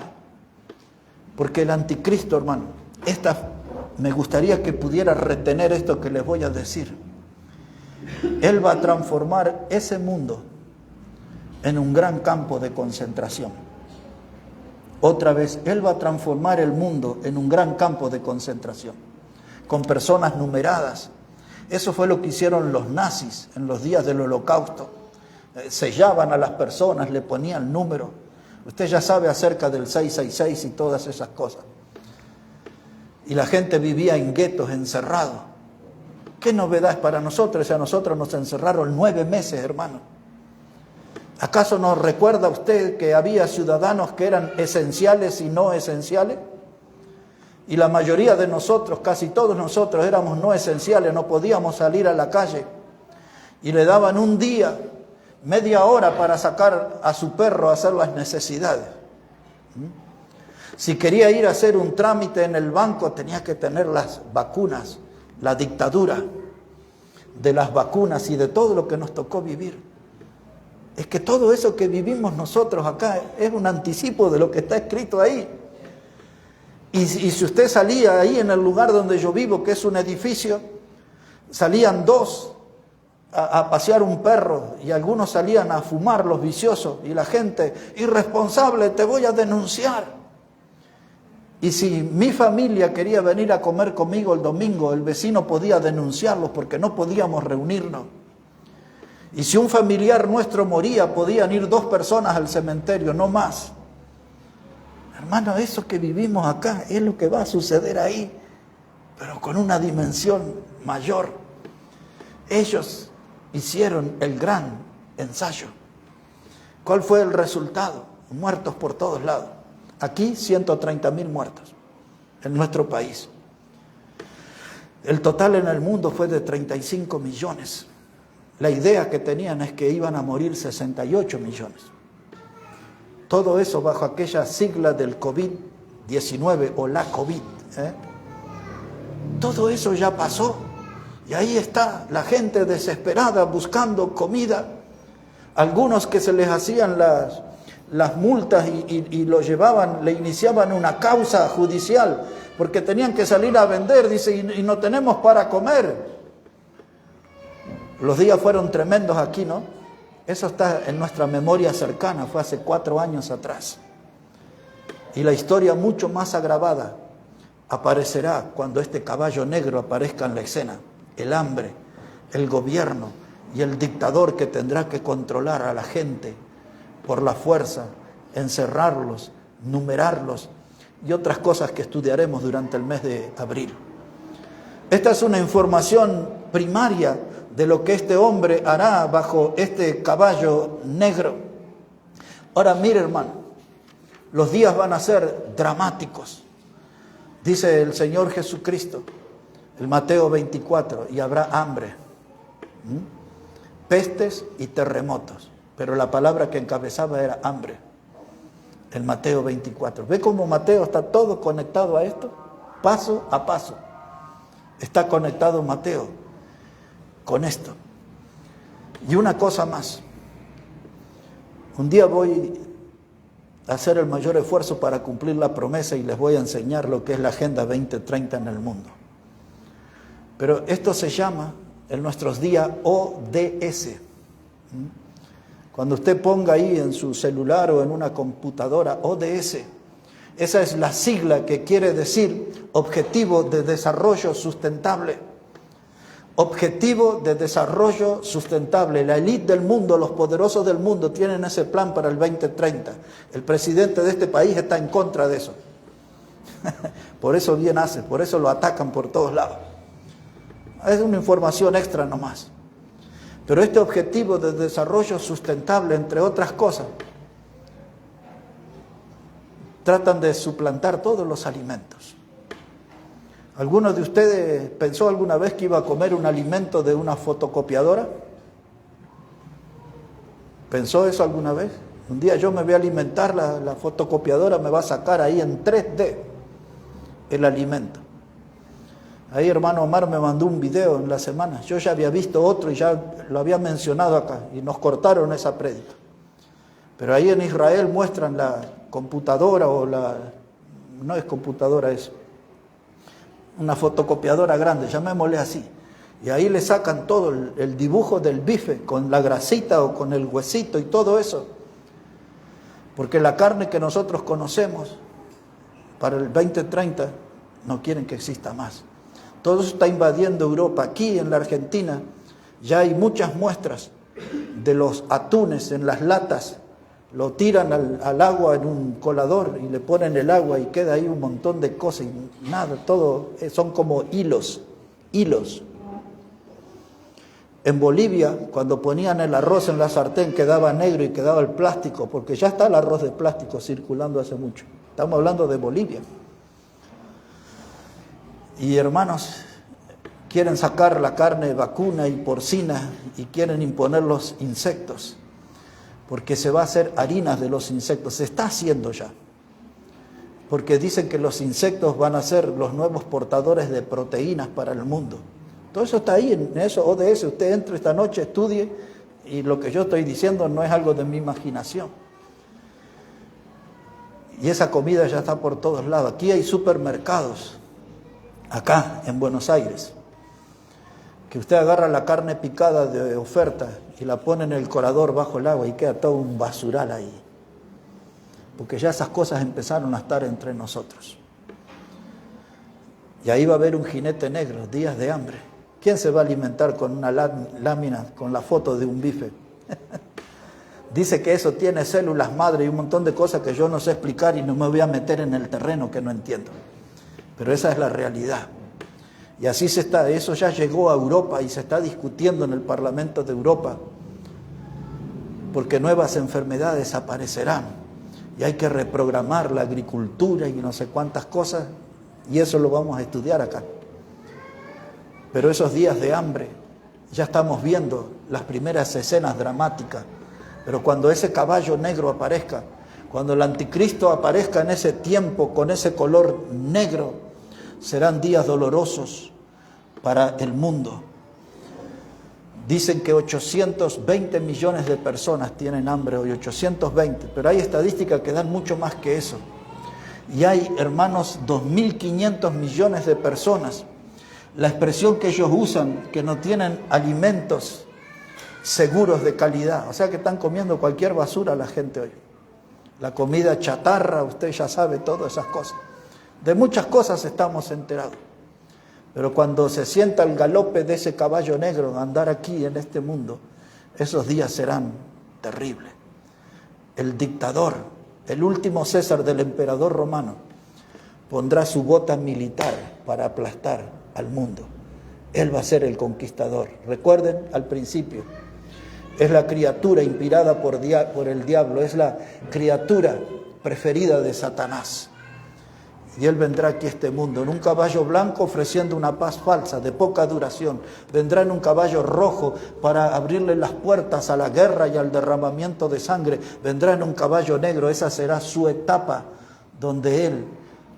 Porque el anticristo, hermano, me gustaría que pudiera retener esto que les voy a decir. Él va a transformar ese mundo en un gran campo de concentración. Otra vez, Él va a transformar el mundo en un gran campo de concentración, con personas numeradas. Eso fue lo que hicieron los nazis en los días del Holocausto. Sellaban a las personas, le ponían número. Usted ya sabe acerca del 666 y todas esas cosas. Y la gente vivía en guetos, encerrados. ¿Qué novedad es para nosotros? A nosotros nos encerraron 9 meses, hermano. ¿Acaso no recuerda usted que había ciudadanos que eran esenciales y no esenciales? Y la mayoría de nosotros, casi todos nosotros, éramos no esenciales, no podíamos salir a la calle. Y le daban un día, media hora para sacar a su perro a hacer las necesidades. Si quería ir a hacer un trámite en el banco, tenía que tener las vacunas, la dictadura de las vacunas y de todo lo que nos tocó vivir. Es que todo eso que vivimos nosotros acá es un anticipo de lo que está escrito ahí. Y si usted salía ahí en el lugar donde yo vivo, que es un edificio, salían 2 a pasear un perro y algunos salían a fumar, los viciosos, y la gente, irresponsable, te voy a denunciar. Y si mi familia quería venir a comer conmigo el domingo, el vecino podía denunciarlos porque no podíamos reunirnos. Y si un familiar nuestro moría, podían ir 2 personas al cementerio, no más. Hermano, eso que vivimos acá es lo que va a suceder ahí, pero con una dimensión mayor. Ellos hicieron el gran ensayo. ¿Cuál fue el resultado? Muertos por todos lados. Aquí 130,000 muertos en nuestro país. El total en el mundo fue de 35 millones. La idea que tenían es que iban a morir 68 millones. Todo eso bajo aquella sigla del COVID-19 o la COVID. Todo eso ya pasó. Y ahí está la gente desesperada buscando comida. Algunos que se les hacían las multas y lo llevaban, le iniciaban una causa judicial porque tenían que salir a vender, dice, y no tenemos para comer. Los días fueron tremendos aquí, ¿no? Eso está en nuestra memoria cercana, fue hace 4 años atrás. Y la historia mucho más agravada aparecerá cuando este caballo negro aparezca en la escena. El hambre, el gobierno y el dictador que tendrá que controlar a la gente por la fuerza, encerrarlos, numerarlos y otras cosas que estudiaremos durante el mes de abril. Esta es una información primaria de lo que este hombre hará bajo este caballo negro. Ahora mire, hermano, los días van a ser dramáticos. Dice el Señor Jesucristo, el Mateo 24, y habrá hambre, pestes y terremotos. Pero la palabra que encabezaba era hambre. El Mateo 24. ¿Ve cómo Mateo está todo conectado a esto? Paso a paso. Está conectado Mateo con esto. Y una cosa más. Un día voy a hacer el mayor esfuerzo para cumplir la promesa y les voy a enseñar lo que es la Agenda 2030 en el mundo. Pero esto se llama en nuestros días ODS. Cuando usted ponga ahí en su celular o en una computadora ODS, esa es la sigla que quiere decir Objetivo de Desarrollo Sustentable. Objetivo de Desarrollo Sustentable. La élite del mundo, los poderosos del mundo tienen ese plan para el 2030. El presidente de este país está en contra de eso. Por eso bien hace, por eso lo atacan por todos lados. Es una información extra nomás. Pero este objetivo de desarrollo sustentable, entre otras cosas, tratan de suplantar todos los alimentos. ¿Alguno de ustedes pensó alguna vez que iba a comer un alimento de una fotocopiadora? ¿Pensó eso alguna vez? Un día yo me voy a alimentar, la fotocopiadora me va a sacar ahí en 3D el alimento. Ahí hermano Omar me mandó un video en la semana. Yo ya había visto otro y ya lo había mencionado acá y nos cortaron esa prédica. Pero ahí en Israel muestran la computadora no es computadora, es una fotocopiadora grande, llamémosle así. Y ahí le sacan todo el dibujo del bife con la grasita o con el huesito y todo eso. Porque la carne que nosotros conocemos para el 2030 no quieren que exista más. Todo eso está invadiendo Europa. Aquí en la Argentina ya hay muchas muestras de los atunes en las latas. Lo tiran al agua en un colador y le ponen el agua y queda ahí un montón de cosas y nada, todo son como hilos. En Bolivia, cuando ponían el arroz en la sartén quedaba negro y quedaba el plástico, porque ya está el arroz de plástico circulando hace mucho. Estamos hablando de Bolivia. Y hermanos, quieren sacar la carne vacuna y porcina y quieren imponer los insectos, porque se va a hacer harinas de los insectos. Se está haciendo ya, porque dicen que los insectos van a ser los nuevos portadores de proteínas para el mundo. Todo eso está ahí en eso, ODS. Usted entre esta noche, estudie, y lo que yo estoy diciendo no es algo de mi imaginación. Y esa comida ya está por todos lados. Aquí hay supermercados, acá en Buenos Aires, que usted agarra la carne picada de oferta y la pone en el colador bajo el agua y queda todo un basural ahí. Porque ya esas cosas empezaron a estar entre nosotros. Y ahí va a haber un jinete negro, días de hambre. ¿Quién se va a alimentar con una lámina, con la foto de un bife? Dice que eso tiene células madre y un montón de cosas que yo no sé explicar y no me voy a meter en el terreno que no entiendo. Pero esa es la realidad. Y así eso ya llegó a Europa y se está discutiendo en el Parlamento de Europa, porque nuevas enfermedades aparecerán y hay que reprogramar la agricultura y no sé cuántas cosas, y eso lo vamos a estudiar acá. Pero esos días de hambre, ya estamos viendo las primeras escenas dramáticas, pero cuando ese caballo negro aparezca, cuando el anticristo aparezca en ese tiempo con ese color negro, serán días dolorosos para el mundo. Dicen que 820 millones de personas tienen hambre hoy, 820, pero hay estadísticas que dan mucho más que eso. Y hay, hermanos, 2.500 millones de personas. La expresión que ellos usan, que no tienen alimentos seguros de calidad. O sea que están comiendo cualquier basura la gente hoy. La comida chatarra, usted ya sabe todas esas cosas. De muchas cosas estamos enterados. Pero cuando se sienta el galope de ese caballo negro andar aquí en este mundo, esos días serán terribles. El dictador, el último César del emperador romano, pondrá su bota militar para aplastar al mundo. Él va a ser el conquistador. Recuerden al principio, es la criatura inspirada por el diablo, es la criatura preferida de Satanás. Y él vendrá aquí a este mundo en un caballo blanco ofreciendo una paz falsa, de poca duración. Vendrá en un caballo rojo para abrirle las puertas a la guerra y al derramamiento de sangre. Vendrá en un caballo negro, esa será su etapa donde él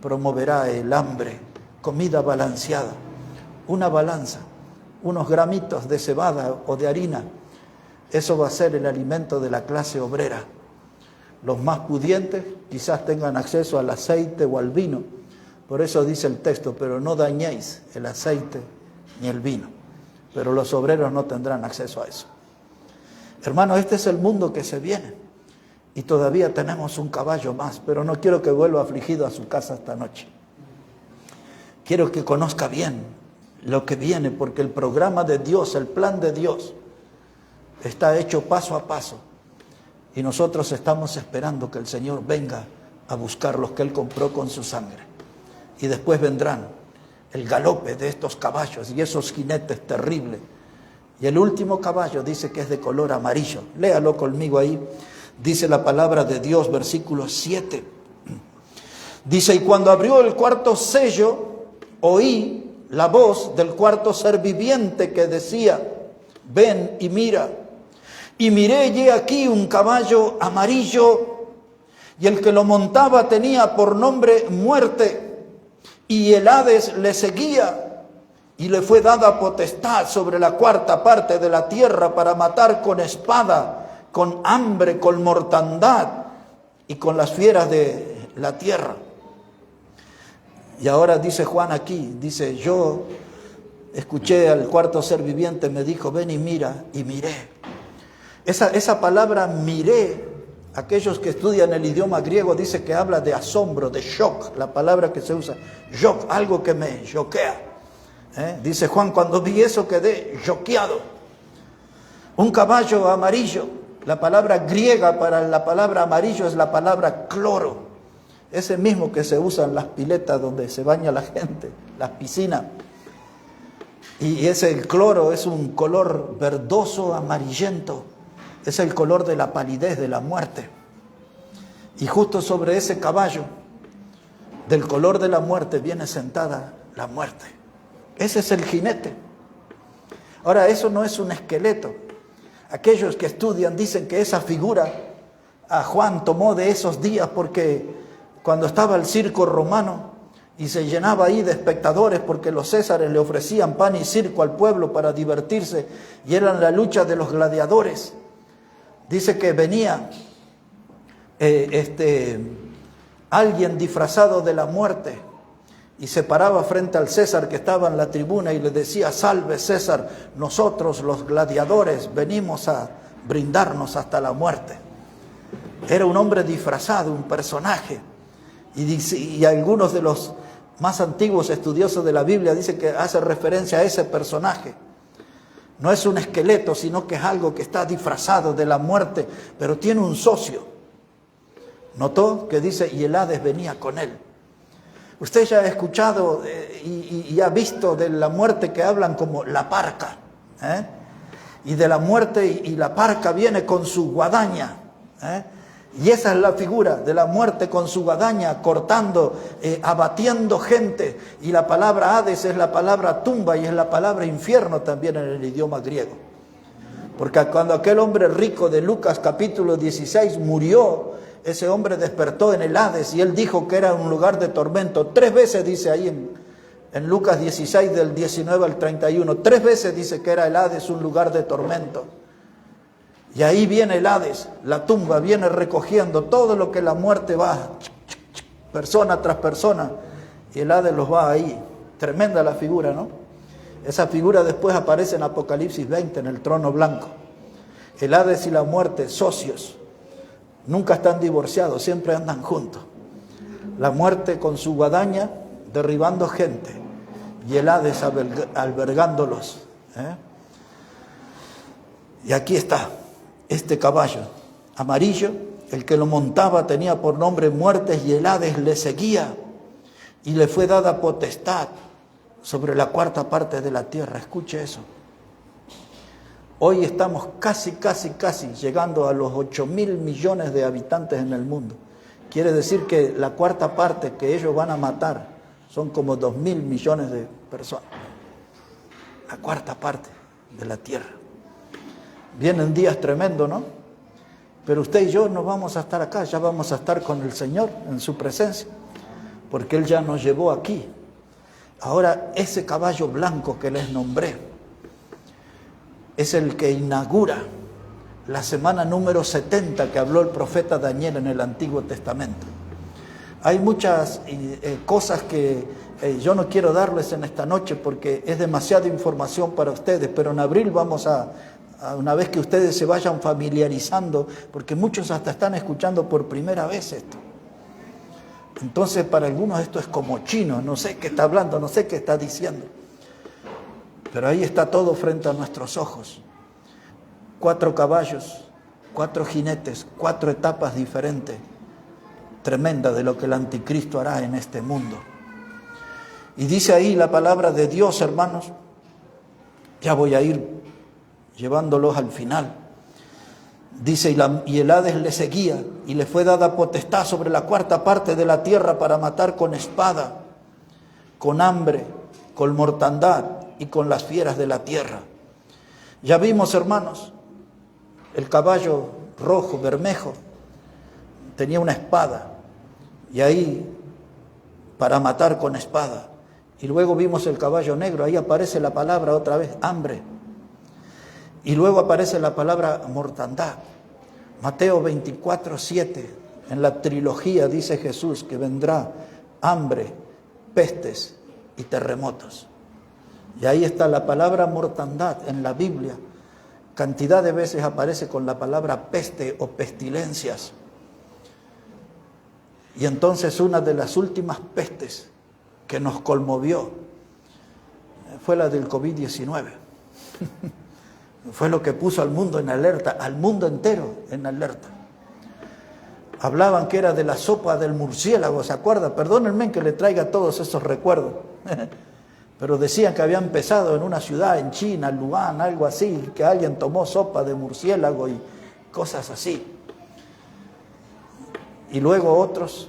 promoverá el hambre, comida balanceada, una balanza, unos gramitos de cebada o de harina. Eso va a ser el alimento de la clase obrera. Los más pudientes quizás tengan acceso al aceite o al vino. Por eso dice el texto, pero no dañéis el aceite ni el vino. Pero los obreros no tendrán acceso a eso. Hermanos, este es el mundo que se viene. Y todavía tenemos un caballo más, pero no quiero que vuelva afligido a su casa esta noche. Quiero que conozca bien lo que viene, porque el programa de Dios, el plan de Dios, está hecho paso a paso. Y nosotros estamos esperando que el Señor venga a buscar los que Él compró con su sangre. Y después vendrán el galope de estos caballos y esos jinetes terribles. Y el último caballo dice que es de color amarillo. Léalo conmigo ahí. Dice la palabra de Dios, versículo 7. Dice, y cuando abrió el cuarto sello, oí la voz del cuarto ser viviente que decía, ven y mira. Y miré y he aquí un caballo amarillo, y el que lo montaba tenía por nombre Muerte, y el Hades le seguía, y le fue dada potestad sobre la cuarta parte de la tierra para matar con espada, con hambre, con mortandad y con las fieras de la tierra. Y ahora dice Juan aquí, dice, yo escuché al cuarto ser viviente, me dijo, ven y mira, y miré. Esa palabra miré, aquellos que estudian el idioma griego dice que habla de asombro, de shock, la palabra que se usa, shock, algo que me choquea. Dice Juan, cuando vi eso quedé choqueado. Un caballo amarillo, la palabra griega para la palabra amarillo es la palabra cloro. Ese mismo que se usa en las piletas donde se baña la gente, las piscinas. Y el cloro es un color verdoso, amarillento. Es el color de la palidez, de la muerte. Y justo sobre ese caballo, del color de la muerte, viene sentada la muerte. Ese es el jinete. Ahora, eso no es un esqueleto. Aquellos que estudian dicen que esa figura a Juan tomó de esos días porque cuando estaba el circo romano y se llenaba ahí de espectadores porque los césares le ofrecían pan y circo al pueblo para divertirse y eran la lucha de los gladiadores. Dice que venía alguien disfrazado de la muerte y se paraba frente al César que estaba en la tribuna y le decía, salve César, nosotros los gladiadores venimos a brindarnos hasta la muerte. Era un hombre disfrazado, un personaje. Y algunos de los más antiguos estudiosos de la Biblia dicen que hace referencia a ese personaje. No es un esqueleto, sino que es algo que está disfrazado de la muerte, pero tiene un socio. ¿Notó? Que dice, y el Hades venía con él. Usted ya ha escuchado y ha visto de la muerte que hablan como la parca. Y de la muerte y la parca viene con su guadaña. Y esa es la figura de la muerte con su guadaña, cortando, abatiendo gente. Y la palabra Hades es la palabra tumba y es la palabra infierno también en el idioma griego. Porque cuando aquel hombre rico de Lucas capítulo 16 murió, ese hombre despertó en el Hades y él dijo que era un lugar de tormento. 3 veces dice ahí en Lucas 16 del 19 al 31, 3 veces dice que era el Hades un lugar de tormento. Y ahí viene el Hades, la tumba, viene recogiendo todo lo que la muerte va, persona tras persona, y el Hades los va ahí. Tremenda la figura, ¿no? Esa figura después aparece en Apocalipsis 20, en el trono blanco. El Hades y la muerte, socios, nunca están divorciados, siempre andan juntos. La muerte con su guadaña, derribando gente, y el Hades albergándolos. Y aquí está. Este caballo amarillo, el que lo montaba tenía por nombre Muerte y el Hades le seguía y le fue dada potestad sobre la cuarta parte de la tierra. Escuche eso. Hoy estamos casi llegando a los 8.000 millones de habitantes en el mundo. Quiere decir que la cuarta parte que ellos van a matar son como 2.000 millones de personas. La cuarta parte de la tierra. Vienen días tremendos, ¿no? Pero usted y yo no vamos a estar acá, ya vamos a estar con el Señor en su presencia, porque Él ya nos llevó aquí. Ahora, ese caballo blanco que les nombré es el que inaugura la semana número 70 que habló el profeta Daniel en el Antiguo Testamento. Hay muchas cosas que yo no quiero darles en esta noche porque es demasiada información para ustedes, pero en abril vamos a una vez que ustedes se vayan familiarizando, porque muchos hasta están escuchando por primera vez esto. Entonces para algunos esto es como chino, no sé qué está hablando, no sé qué está diciendo. Pero ahí está todo frente a nuestros ojos. 4 caballos, 4 jinetes, 4 etapas diferentes, tremendas de lo que el anticristo hará en este mundo. Y dice ahí la palabra de Dios, hermanos, ya voy a ir llevándolos al final. Dice, y el Hades le seguía, y le fue dada potestad sobre la cuarta parte de la tierra para matar con espada, con hambre, con mortandad y con las fieras de la tierra. Ya vimos, hermanos, el caballo rojo, bermejo, tenía una espada, y ahí para matar con espada. Y luego vimos el caballo negro, ahí aparece la palabra otra vez, hambre. Y luego aparece la palabra mortandad. Mateo 24:7, en la trilogía dice Jesús que vendrá hambre, pestes y terremotos. Y ahí está la palabra mortandad en la Biblia. Cantidad de veces aparece con la palabra peste o pestilencias. Y entonces una de las últimas pestes que nos conmovió fue la del COVID-19. Fue lo que puso al mundo en alerta, al mundo entero en alerta. Hablaban que era de la sopa del murciélago, ¿se acuerda? Perdónenme que le traiga todos esos recuerdos. Pero decían que había empezado en una ciudad en China, Wuhan, algo así, que alguien tomó sopa de murciélago y cosas así. Y luego otros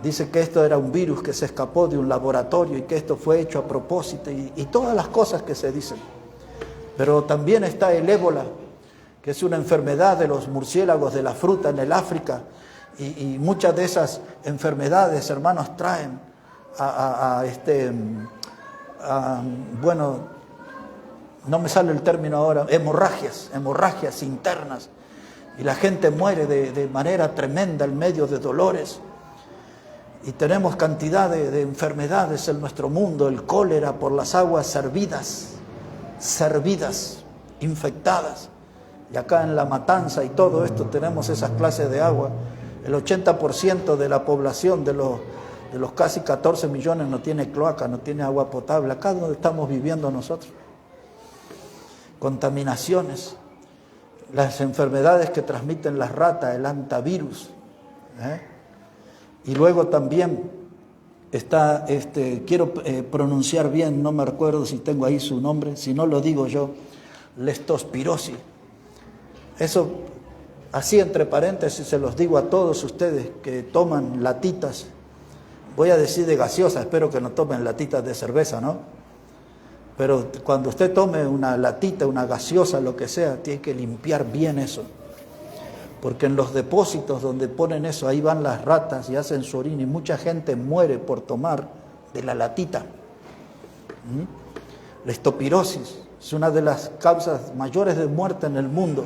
dicen que esto era un virus que se escapó de un laboratorio y que esto fue hecho a propósito y todas las cosas que se dicen. Pero también está el ébola, que es una enfermedad de los murciélagos de la fruta en el África. Y muchas de esas enfermedades, hermanos, traen bueno, no me sale el término ahora, hemorragias internas. Y la gente muere de manera tremenda en medio de dolores. Y tenemos cantidad de enfermedades en nuestro mundo, el cólera por las aguas servidas, infectadas. Y acá en La Matanza y todo esto tenemos esas clases de agua. El 80% de la población de los casi 14 millones no tiene cloaca, no tiene agua potable. Acá donde estamos viviendo nosotros. Contaminaciones, las enfermedades que transmiten las ratas, el hantavirus. Y luego también está, quiero pronunciar bien, no me recuerdo si tengo ahí su nombre, si no lo digo yo, leptospirosis. Eso, así entre paréntesis, se los digo a todos ustedes que toman latitas, voy a decir de gaseosa, espero que no tomen latitas de cerveza, ¿no? Pero cuando usted tome una latita, una gaseosa, lo que sea, tiene que limpiar bien eso. Porque en los depósitos donde ponen eso, ahí van las ratas y hacen su orina y mucha gente muere por tomar de la latita. La estopirosis es una de las causas mayores de muerte en el mundo.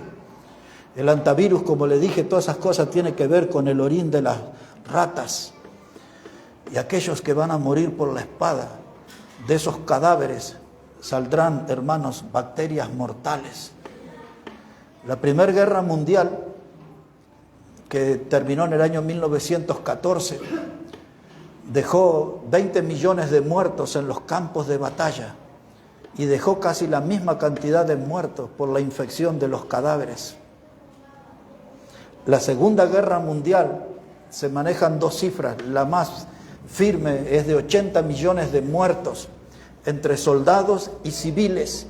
El hantavirus, como le dije, todas esas cosas tienen que ver con el orín de las ratas. Y aquellos que van a morir por la espada, de esos cadáveres saldrán, hermanos, bacterias mortales. La Primera Guerra Mundial, que terminó en el año 1914, dejó 20 millones de muertos en los campos de batalla y dejó casi la misma cantidad de muertos por la infección de los cadáveres. La Segunda Guerra Mundial se manejan dos cifras, la más firme es de 80 millones de muertos entre soldados y civiles,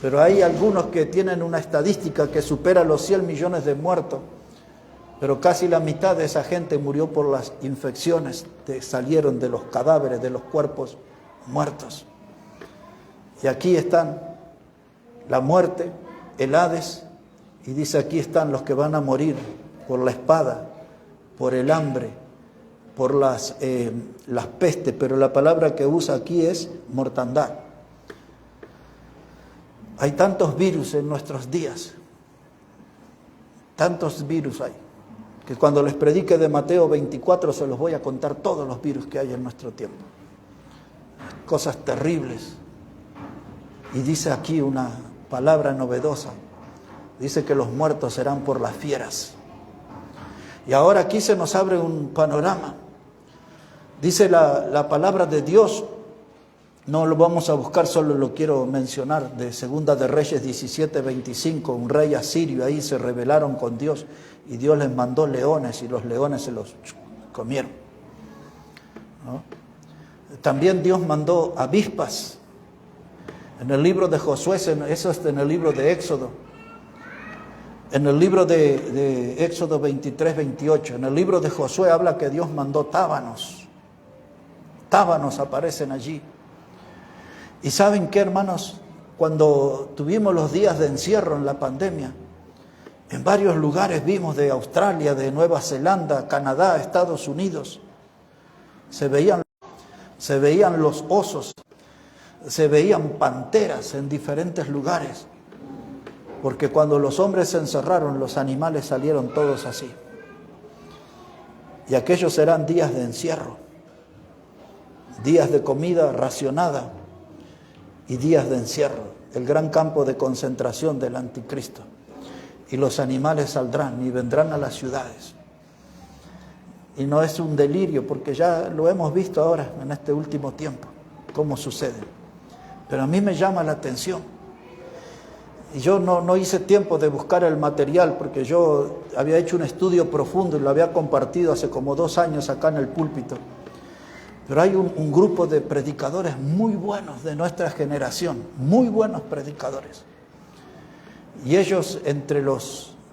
pero hay algunos que tienen una estadística que supera los 100 millones de muertos. Pero casi la mitad de esa gente murió por las infecciones que salieron de los cadáveres, de los cuerpos muertos. Y aquí están la muerte, el Hades, y dice aquí están los que van a morir por la espada, por el hambre, por las pestes, pero la palabra que usa aquí es mortandad. Hay tantos virus en nuestros días, tantos virus hay, que cuando les predique de Mateo 24 se los voy a contar todos los virus que hay en nuestro tiempo. Cosas terribles. Y dice aquí una palabra novedosa. Dice que los muertos serán por las fieras. Y ahora aquí se nos abre un panorama. Dice la palabra de Dios, no lo vamos a buscar, solo lo quiero mencionar, de Segunda de Reyes 17:25, un rey asirio, ahí se rebelaron con Dios y Dios les mandó leones y los leones se los comieron, ¿no? También Dios mandó avispas. En el libro de Josué, eso es en el libro de Éxodo. En el libro de Éxodo 23, 28, en el libro de Josué habla que Dios mandó tábanos. Tábanos aparecen allí. Y ¿saben qué, hermanos? Cuando tuvimos los días de encierro en la pandemia, en varios lugares vimos de Australia, de Nueva Zelanda, Canadá, Estados Unidos, se veían los osos, se veían panteras en diferentes lugares, porque cuando los hombres se encerraron, los animales salieron todos así. Y aquellos serán días de encierro, días de comida racionada y días de encierro, el gran campo de concentración del anticristo. Y los animales saldrán y vendrán a las ciudades. Y no es un delirio, porque ya lo hemos visto ahora, en este último tiempo, cómo sucede. Pero a mí me llama la atención. Y yo no hice tiempo de buscar el material, porque yo había hecho un estudio profundo y lo había compartido hace como 2 años acá en el púlpito. Pero hay un grupo de predicadores muy buenos de nuestra generación, muy buenos predicadores. Y ellos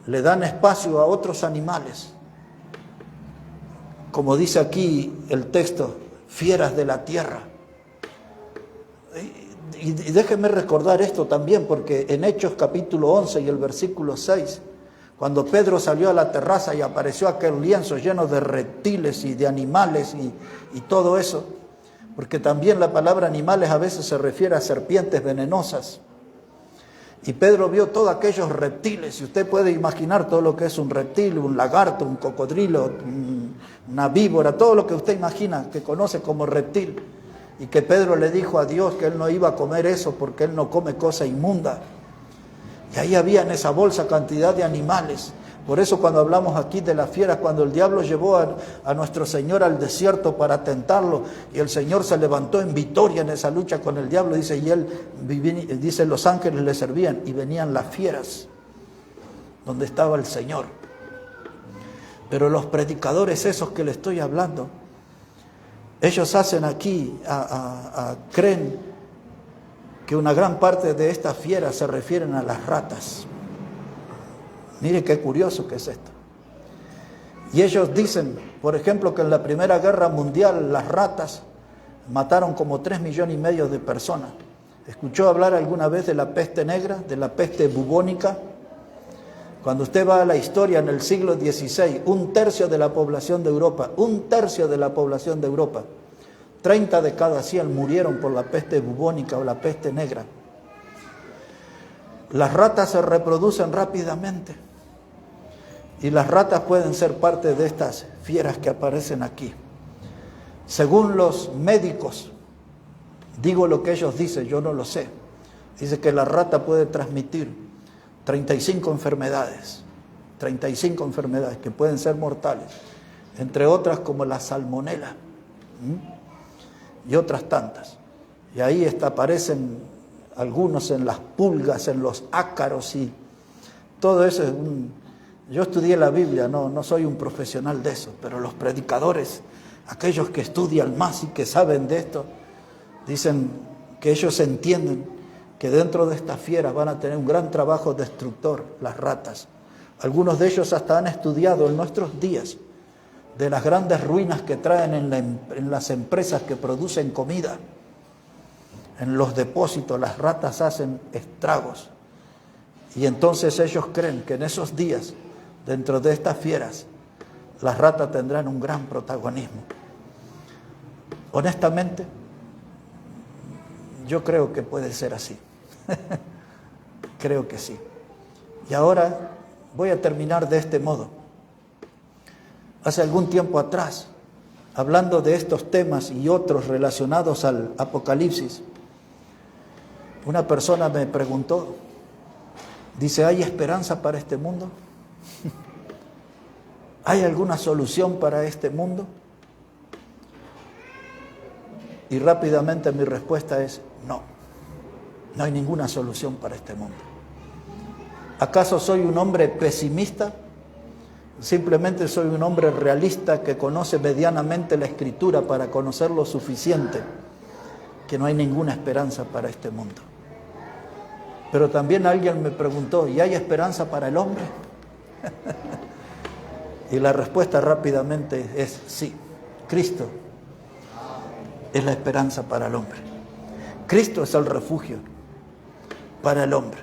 le dan espacio a otros animales. Como dice aquí el texto, fieras de la tierra. Y déjenme recordar esto también, porque en Hechos capítulo 11 y el versículo 6, cuando Pedro salió a la terraza y apareció aquel lienzo lleno de reptiles y de animales y todo eso, porque también la palabra animales a veces se refiere a serpientes venenosas. Y Pedro vio todos aquellos reptiles, y usted puede imaginar todo lo que es un reptil, un lagarto, un cocodrilo, una víbora, todo lo que usted imagina, que conoce como reptil. Y que Pedro le dijo a Dios que él no iba a comer eso porque él no come cosa inmunda. Y ahí había en esa bolsa cantidad de animales. Por eso cuando hablamos aquí de las fieras, cuando el diablo llevó a nuestro Señor al desierto para tentarlo, y el Señor se levantó en victoria en esa lucha con el diablo, dice, y él, dice, los ángeles le servían, y venían las fieras, donde estaba el Señor. Pero los predicadores esos que le estoy hablando, ellos hacen aquí, creen que una gran parte de estas fieras se refieren a las ratas. Mire qué curioso que es esto. Y ellos dicen, por ejemplo, que en la Primera Guerra Mundial las ratas mataron como 3,5 millones de personas. ¿Escuchó hablar alguna vez de la peste negra, de la peste bubónica? Cuando usted va a la historia en el siglo XVI, 1/3 de la población de Europa, 1/3 de la población de Europa, 30 de cada 100 murieron por la peste bubónica o la peste negra. Las ratas se reproducen rápidamente y las ratas pueden ser parte de estas fieras que aparecen aquí. Según los médicos, digo lo que ellos dicen, yo no lo sé, dice que la rata puede transmitir 35 enfermedades que pueden ser mortales, entre otras como la salmonela y otras tantas. Y ahí aparecen algunos en las pulgas, en los ácaros y todo eso. Yo estudié la Biblia, no soy un profesional de eso, pero los predicadores, aquellos que estudian más y que saben de esto, dicen que ellos entienden que dentro de estas fieras van a tener un gran trabajo destructor, las ratas. Algunos de ellos hasta han estudiado en nuestros días de las grandes ruinas que traen en las empresas que producen comida. En los depósitos las ratas hacen estragos. Y entonces ellos creen que en esos días, dentro de estas fieras, las ratas tendrán un gran protagonismo. Honestamente, yo creo que puede ser así. Creo que sí. Y ahora voy a terminar de este modo. Hace algún tiempo atrás, hablando de estos temas y otros relacionados al Apocalipsis, una persona me preguntó, dice, ¿hay esperanza para este mundo? ¿Hay alguna solución para este mundo? Y rápidamente mi respuesta es no. No hay ninguna solución para este mundo. ¿Acaso soy un hombre pesimista? Simplemente soy un hombre realista que conoce medianamente la Escritura para conocer lo suficiente, que no hay ninguna esperanza para este mundo. Pero también alguien me preguntó, ¿y hay esperanza para el hombre? Y la respuesta rápidamente es sí. Cristo es la esperanza para el hombre. Cristo es el refugio para el hombre.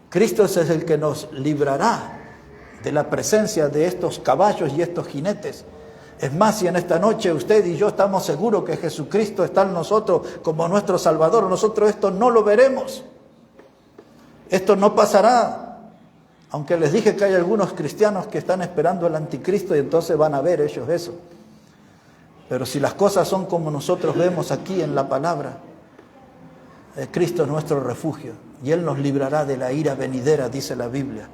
Cristo es el que nos librará de la presencia de estos caballos y estos jinetes. Es más, si en esta noche usted y yo estamos seguros que Jesucristo está en nosotros como nuestro Salvador, nosotros esto no lo veremos. Esto no pasará. Aunque les dije que hay algunos cristianos que están esperando al anticristo y entonces van a ver ellos eso. Pero si las cosas son como nosotros vemos aquí en la palabra, Cristo es nuestro refugio y Él nos librará de la ira venidera, dice la Biblia.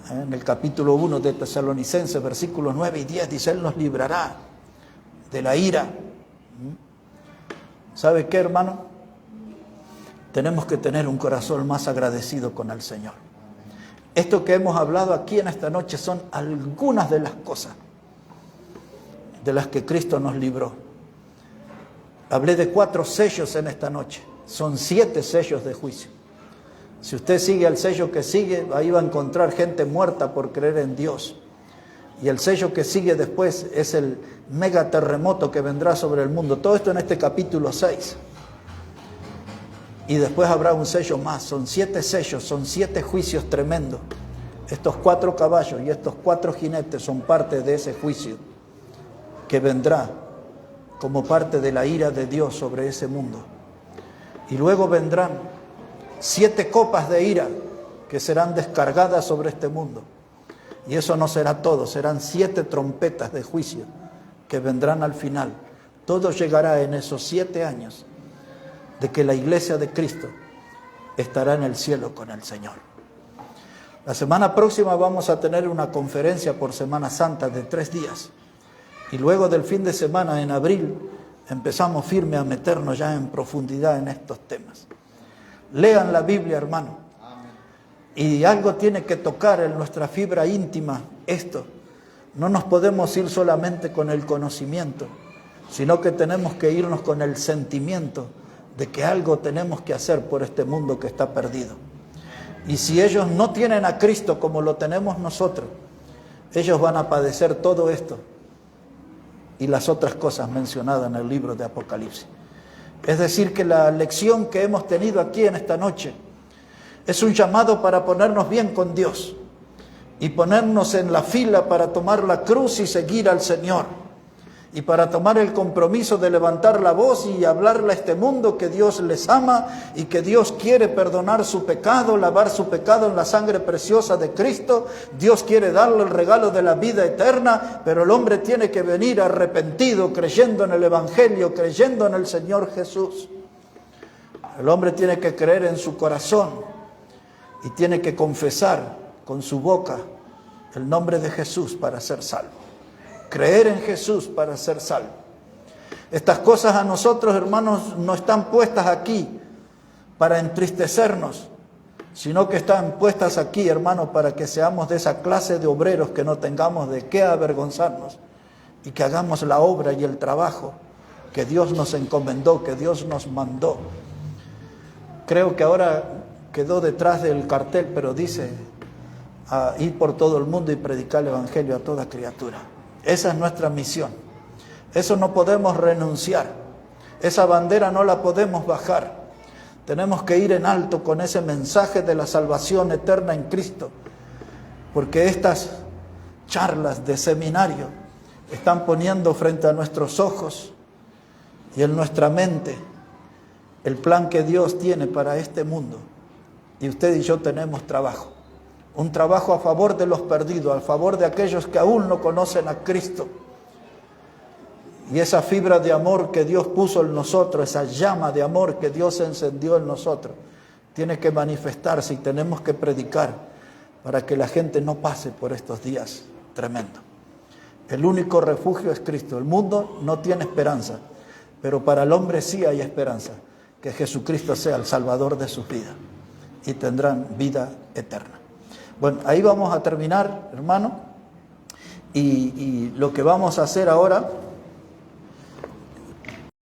En el capítulo 1 de Tesalonicenses, versículos 9 y 10, dice, Él nos librará de la ira. ¿Sabe qué, hermano? Tenemos que tener un corazón más agradecido con el Señor. Esto que hemos hablado aquí en esta noche son algunas de las cosas de las que Cristo nos libró. Hablé de 4 sellos en esta noche. Son 7 sellos de juicio. Si usted sigue el sello que sigue, ahí va a encontrar gente muerta por creer en Dios. Y el sello que sigue después es el mega terremoto que vendrá sobre el mundo. Todo esto en este capítulo 6. Y después habrá un sello más. Son 7 sellos, son 7 juicios tremendos. Estos 4 caballos y estos 4 jinetes son parte de ese juicio que vendrá como parte de la ira de Dios sobre ese mundo. Y luego vendrán 7 copas de ira que serán descargadas sobre este mundo. Y eso no será todo, serán 7 trompetas de juicio que vendrán al final. Todo llegará en esos 7 años de que la iglesia de Cristo estará en el cielo con el Señor. La semana próxima vamos a tener una conferencia por Semana Santa de 3 días. Y luego del fin de semana, en abril, empezamos firme a meternos ya en profundidad en estos temas. Lean la Biblia, hermano. Y algo tiene que tocar en nuestra fibra íntima esto. No nos podemos ir solamente con el conocimiento, sino que tenemos que irnos con el sentimiento de que algo tenemos que hacer por este mundo que está perdido. Y si ellos no tienen a Cristo como lo tenemos nosotros, ellos van a padecer todo esto y las otras cosas mencionadas en el libro de Apocalipsis. Es decir, que la lección que hemos tenido aquí en esta noche es un llamado para ponernos bien con Dios y ponernos en la fila para tomar la cruz y seguir al Señor, y para tomar el compromiso de levantar la voz y hablarle a este mundo que Dios les ama y que Dios quiere perdonar su pecado, lavar su pecado en la sangre preciosa de Cristo. Dios quiere darle el regalo de la vida eterna, pero el hombre tiene que venir arrepentido, creyendo en el Evangelio, creyendo en el Señor Jesús. El hombre tiene que creer en su corazón y tiene que confesar con su boca el nombre de Jesús para ser salvo. Creer en Jesús para ser salvo. Estas cosas a nosotros, hermanos, no están puestas aquí para entristecernos, sino que están puestas aquí, hermanos, para que seamos de esa clase de obreros que no tengamos de qué avergonzarnos y que hagamos la obra y el trabajo que Dios nos encomendó, que Dios nos mandó. Creo que ahora quedó detrás del cartel, pero dice a ir por todo el mundo y predicar el Evangelio a toda criatura. Esa es nuestra misión. Eso no podemos renunciar. Esa bandera no la podemos bajar. Tenemos que ir en alto con ese mensaje de la salvación eterna en Cristo. Porque estas charlas de seminario están poniendo frente a nuestros ojos y en nuestra mente el plan que Dios tiene para este mundo. Y usted y yo tenemos trabajo. Un trabajo a favor de los perdidos, a favor de aquellos que aún no conocen a Cristo. Y esa fibra de amor que Dios puso en nosotros, esa llama de amor que Dios encendió en nosotros, tiene que manifestarse y tenemos que predicar para que la gente no pase por estos días tremendos. El único refugio es Cristo. El mundo no tiene esperanza, pero para el hombre sí hay esperanza, que Jesucristo sea el Salvador de sus vidas y tendrán vida eterna. Bueno, ahí vamos a terminar, hermano. y lo que vamos a hacer ahora